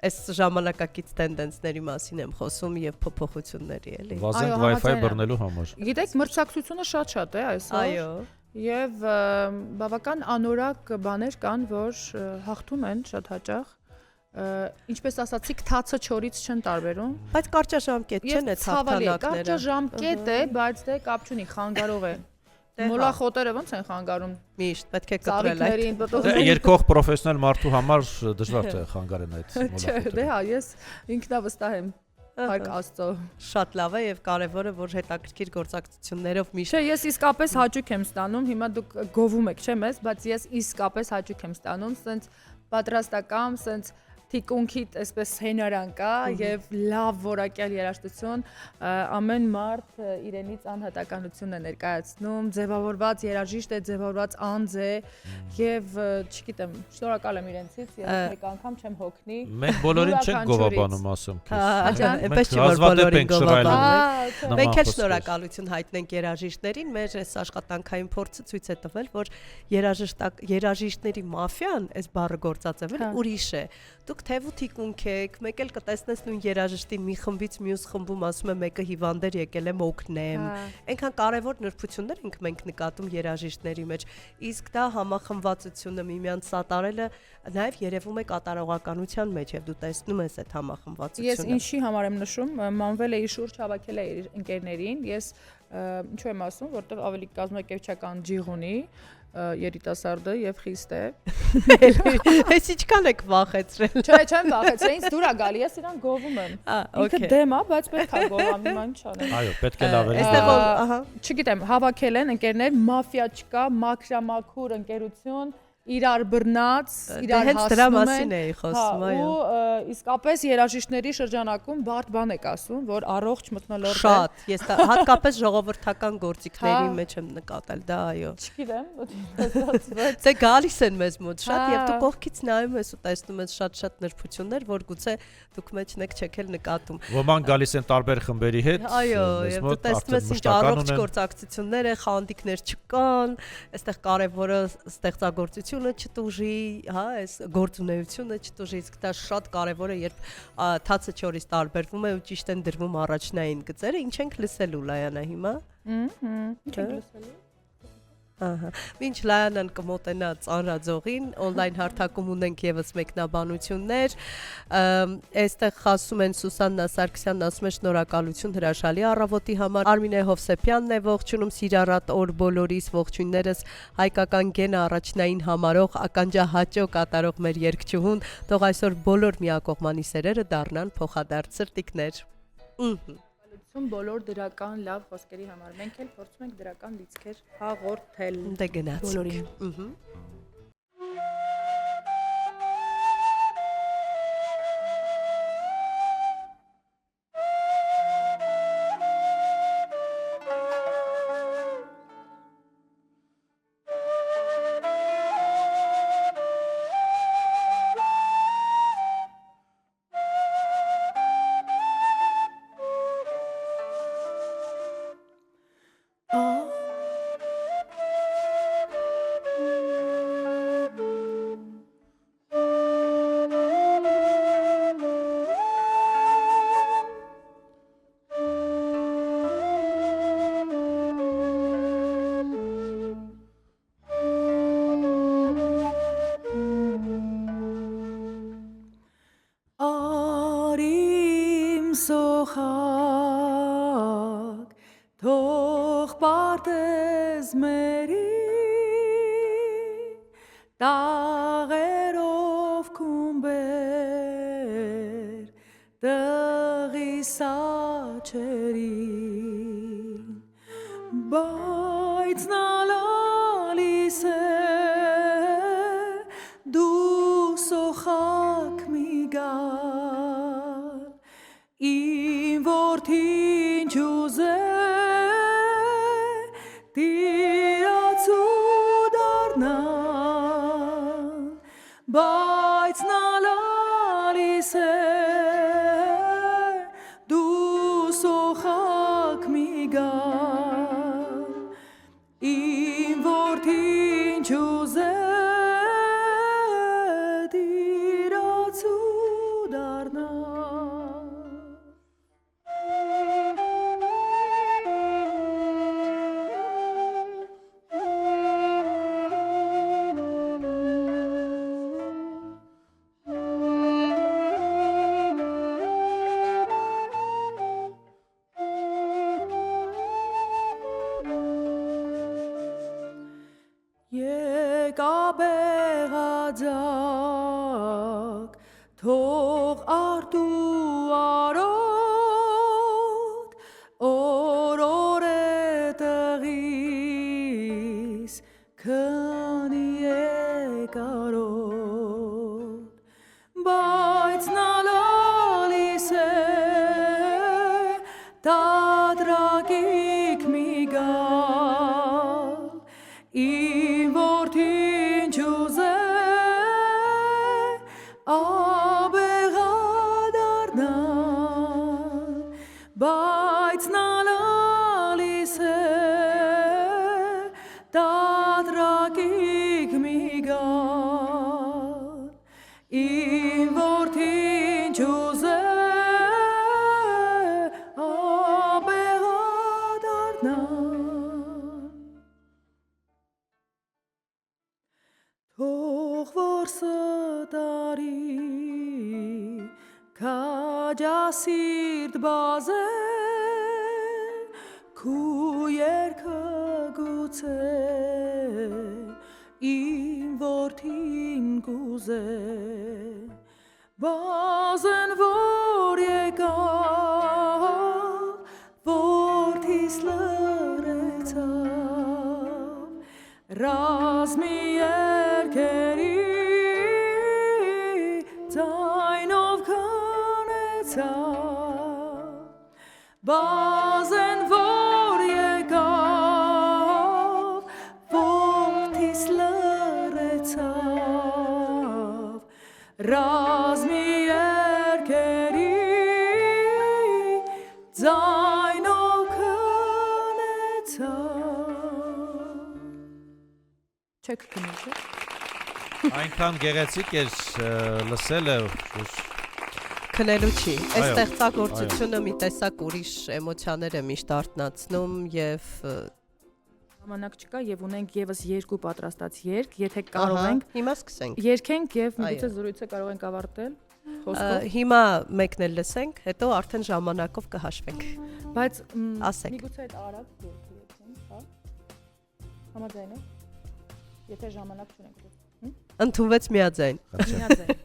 Այս ժամանակակից տենդենսների մասին եմ խոսում եւ փոփոխությունների էլի։ Վազենք Wi-Fi բռնելու համար։ Գիտեք, մրցակցությունը շատ է այսօր։ Այո։ Եվ բավական անորակ բաներ կան, որ հաղթում են շատ հաճախ։ Ինչպես ասացիք, թացը չորից չեն տարբերում։ Բայց կարճաժամկետ չեն այդ հաղթանակները։ Կարճաժամկետ է, բայց դե կապ չունի, խանգարող է։ Մոլախոտերը ոնց են խանգարում։ Միշտ պետք է կտրել այդ։ Ծաղիկներին, պտուղներին։ Երկող պրոֆեսիոնալ մարդու համար դժվար է խանգարեն այդ մոլախոտը։ Դե հա, ես ինքնավստահ եմ։ Հայկ Աստծո։ Շատ լավ է եւ կարեւորը որ հետաքրքիր գործակցություններով միշտ։ Չէ, ես իսկապես հաճույք եմ ստանում, հիմա դուք գովում եք, չէ՞ մեզ, բայց ես իսկապես հաճույք եմ ստանում, սենց պատրաստական, սենց թիկունքիդ այսպես հենարան կա եւ լավ որակյալ երաժշտություն, ամեն մարդ իրենից անհատականություն է ներկայացնում, ձևավորված երաժիշտ է, ձևավորված անձ է եւ չգիտեմ, շնորհակալ եմ իրենցից, ես մեկ անգամ չեմ հոգնի։ Մենք բոլորին չենք գովաբանում, ասեմ քեզ։ Այնպես չի որ բոլորին գովաբանում։ Մենք էլ շնորհակալություն հայտնենք երաժիշտներին, մեր այս աշխատանքային փորձը ցույց է տվել, որ երաժիշտների մաֆիան, այս բառը գործածել ուրիշ է։ Դուք թեւու թիկունք եք, մեկ էլ կտեսնես նույն երաժշտի մի խմբից մյուս խմբում ասում է մեկը հիվանդեր եկել եմ օգնեմ։ Այնքան կարևոր նրբություններ ենք մենք նկատում երաժիշտների մեջ, իսկ դա համախմբվածությունը միմյանց սատարելը նաև երևում է կատարողականության մեջ եւ դու տեսնում ես այդ համախմբվածությունը։ Ես ինչի համար եմ նշում, Մանվելեի շուրջ հավաքել է իր ընկերներին, ես ինչու եմ ասում, որտեղ ավելի կազմակերպչական ջիղ ունի երիտասարդը եւ խիստ է։ Այս ինչքան եք վախեցրել։ Չէ, չեմ վախեցրել, ինձ դուր է գալի, ես իրան գովում եմ։ Ինքը դեմ է, բայց պետք է գովամ, հիմա ինչ անեմ։ Այո, պետք է լավ է։ Այստեղ ահա, չգիտեմ, հավաքել են ընկերներ, մաֆիա չկա, մաքրամաքուր ընկերություն, իրար բռնած, իրար հենց դրա հասնում մասին են։ էի խոսում, այո։ Ու իսկապես երաժիշտների շրջանակում բարդ բան եք ասում, որ առողջ մթնոլորտ է։ Շատ, ես հատկապես ժողովրդական գործիքների մեջ եմ նկատել, դա այո։ Չգիտեմ, Դե գալիս են մեզ մոտ շատ եւ դու կողքից նայում ես ու տեսնում ես շատ նրբություններ, որ գուցե դուք մեջն եք չեք էլ նկատում։ Ոմանք գալիս են տարբեր խմբերի հետ։ Այո, եւ դու տեսնում ես ինչ առողջ գործակցություններ է, խանդիկներ չկան, այստեղ կարևորը ստեղծագործությունը չտուժի, հա, այս գործունեությունը չտուժի, իսկ դա շատ կարևոր է, երբ թացը չորից տարբերվում է ու ճիշտ են դրվում առաջնային գծերը, ինչ ենք լսելու Լայանա հիմա։ Ինչ ենք լսելու։ Ահա։ Մինչ Լայանան կմոտենա ծանրաձողին, on-line հարթակում ունենք եւս մեկնաբանություններ։ Այստեղ ասում են Սուսաննա Սարգսյանն ասում է շնորհակալություն հրաշալի առավոտի համար։ Արմինե Հովսեփյանն է ողջունում Սիրարատ օր բոլորիս ողջույններս հայկական գենը առաջնային համարող ականջահաճո կատարող մեր երգչուհուն, թող այսօր բոլոր միակողմանի սերերը դառնան փոխադարձ սրտիկներ։ Բոլոր դրական լավ խոսքերի համար։ Մենք էլ փորձում ենք դրական լիցքեր հաղորդել։ Դե գնացինք։ Բոլորին։ Սոխակ թող պարտեզ մերի տաղերով կումբեր տղի սաչերին բայց նալալիս է դու սոխակ մի գալ Իմ որդին չուզե տիրացու դառնալ բայց նա լալիս է դու սոխակ մի գալ Իմ որդին չուզե տիրացու դառնալ աբեղաձակ թող արտու արոտ օրորե տղիս քնի կարոտ բայց նա լալիս է տադրակիկ մի գալ իմ որդին չուզե աբեղադառնալ բայց նա լալիս է տադրակիկ մի գալ իմ որդին չուզե թող որ ստարի քաջասիրտ բազեն քու երգը գուցե իմ որդին կուզե բազեն որ եկավ որդիս լրեցավ ռազմի երկերի ձայնով քնեցավ բազեն որ եկավ որդիս լրեցավ ռազմի երկերի ձայնով քնեցավ չեք քնեցել Այնքան գեղեցիկ էր լսելը քնելու չի այս ստեղծագործությունը մի տեսակ ուրիշ էմոցիաներ է միշտ արտնացնում եւ ժամանակ չկա եւ ունենք եւս երկու պատրաստած երգ եթե կարող ենք հիմա սկսենք երկենք եւ միգուցե զրույցը կարող ենք ավարտել հիմա մեկն էլ լսենք հետո արդեն ժամանակով կհաշվենք բայց ասեք միգուցե այդ արագ երգը երկենք հա համաձայն եք եթե ժամանակ չունենք ընդունվեց միաձայն միաձայն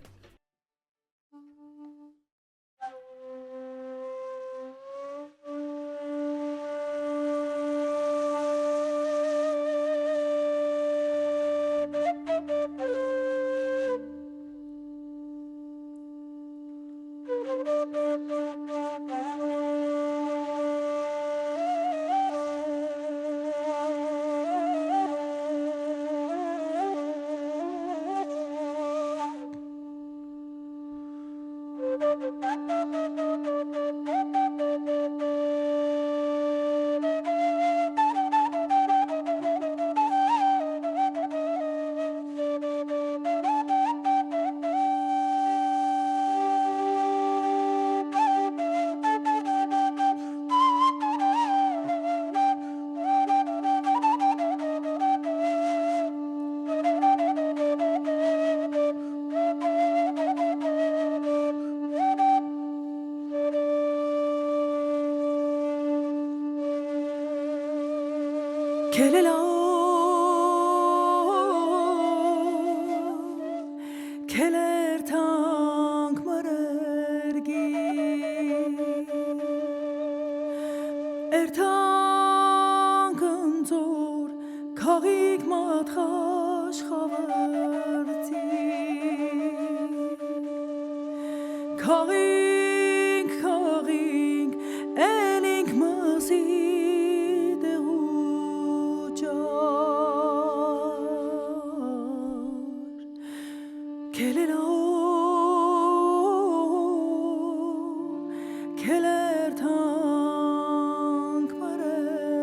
Keller tank marergi tank zor kagik matchash khavarti kagik elink mazid Keller tank marergi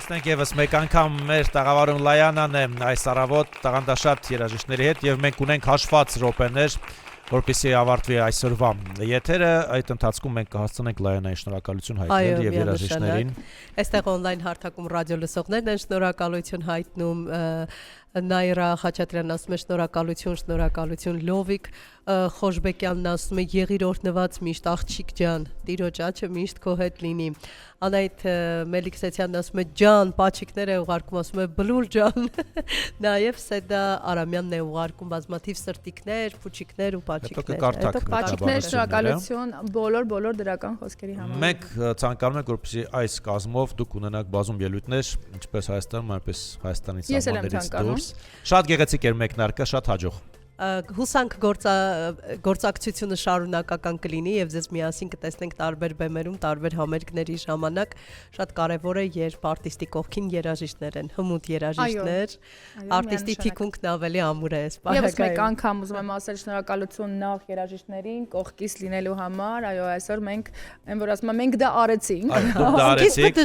Տեսնենք եւս մեկ անգամ մեր տաղավարում Լայանան է այս առավոտ տաղանդաշատ երաժիշտների հետ եւ մենք ունենք հաշված րոպեներ, որպեսզի ավարտվի այսօրվա եթերը, այդ ընթացքում մենք կհասցնենք Լայանային շնորհակալություն հայտնել եւ երաժիշտներին։ Այստեղ on-line հարթակում ռադիո լսողներն են շնորհակալություն հայտնում Նայրա Խաչատրյանն ասում է շնորհակալություն Լովիկ Խոշբեկյանն ասում է եղիր օրհնված միշտ աղջիկ ջան տիրոջ աչքը միշտ քո հետ լինի Անայդ Մելիքսեցյանն ասում է ջան պաչիկներ է ուղարկում ասում է բլուր ջան նաև Սեդա Արամյանն է ուղարկում բազմաթիվ սրտիկներ փուչիկներ ու պաչիկներ պաչիկներ շնորհակալություն բոլոր դրական խոսքերի համար Մենք ցանկանում ենք որպեսզի այս կազմով դուք ունենաք բազում ելույթներ ինչպես Հայաստանում այնպես Հայաստանից սահմաններից դուրս Շատ գեղեցիկ էր մեկնարկը, շատ հաջող Հուսանք գործակցությունը շարունակական կլինի եւ ձեզ միասին կտեսնենք տարբեր բեմերում, տարբեր համերգների ժամանակ շատ կարեւոր է երբ արտիստի կողքին երաժիշտներ են, հմուտ երաժիշտներ, արտիստի թիկունքն ավելի ամուր է Եվս մեկ անգամ ուզում եմ ասել շնորհակալություն նախ երաժիշտներին կողքից լինելու համար, այո այսօր մենք այն որ ասում եմ մենք դա արեցինք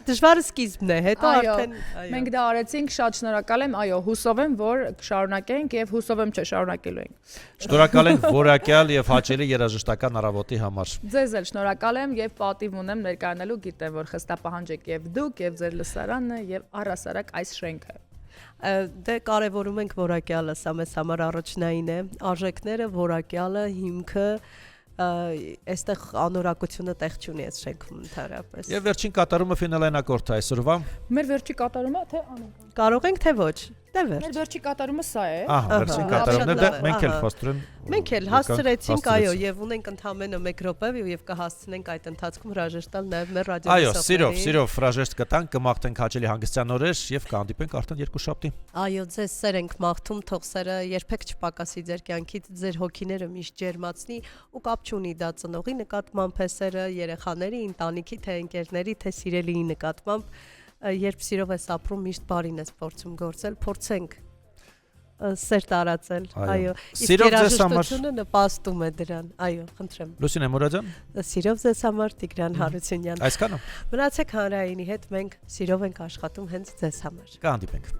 Դժվարը սկիզբն է, հետո արդեն մենք դա արեցինք, շատ շնորհակալ եմ, այո հուսով եմ որ կշարունակենք եւ հուսով եմ շարունակելու ենք։ Շնորհակալ ենք որակյալ եւ հաճելի երաժշտական առավոտի համար։ Ձեզ էլ շնորհակալ եմ եւ պատիվ ունեմ ներկայանալու գիտեմ որ խստապահանջ եք եւ դուք եւ ձեր լսարանը եւ առհասարակ այս շենքը։ Դե կարևորում ենք որակյալը, սա մեզ համար առաջնային է, արժեքները, որակյալը, հիմքը այստեղ անորակությունը տեղ չունի այս շենքում ընդհանրապես։ Եվ վերջին կատարումը ֆինալային ակորդ է այսօրվա։ Մեր վերջի կատարումը թե անենք։ Կարող ենք թե ոչ։ Մեր վերջի կատարումը սա է։ Ահա, վերջին կատարումն է, մենք էլ փաստորեն Մենք էլ հասցրեցինք, այո, եւ ունենք ընդամենը 1 րոպե եւ կհասցնենք այդ ընթացքում հրաժեշտալ նաեւ մեր ռադիոյի Այո, սիրով հրաժեշտ կտանք, կմաղթենք հաճելի հանգստյան օրեր եւ կհանդիպենք արդեն երկուշաբթի։ Այո, ձեզ սեր ենք մաղթում, թող սերը երբեք չպակասի ձեր կյանքից, ձեր հոգիները միշտ ջերմացնի ու կապ չունի դա ծնողի նկատմամբ, թե սերը երեխաների, ընտանիքի, թե ընկերների, թե սիրելիի նկատմամբ Երբ սիրով ես ապրում, միշտ բարին ես փորձում գործել, փորձենք սեր տարածել, այո, իսկ երաժշտությունը նպաստում է դրան, այո, խնդրեմ։ Լուսինե Մուրադյան։ Սիրով ձեզ համար Տիգրան Հարությունյան։ Այսքանը։ Մնացեք հանրայինի հետ, մենք սիրով ենք աշխատում հենց ձեզ համար։ Կհանդիպենք։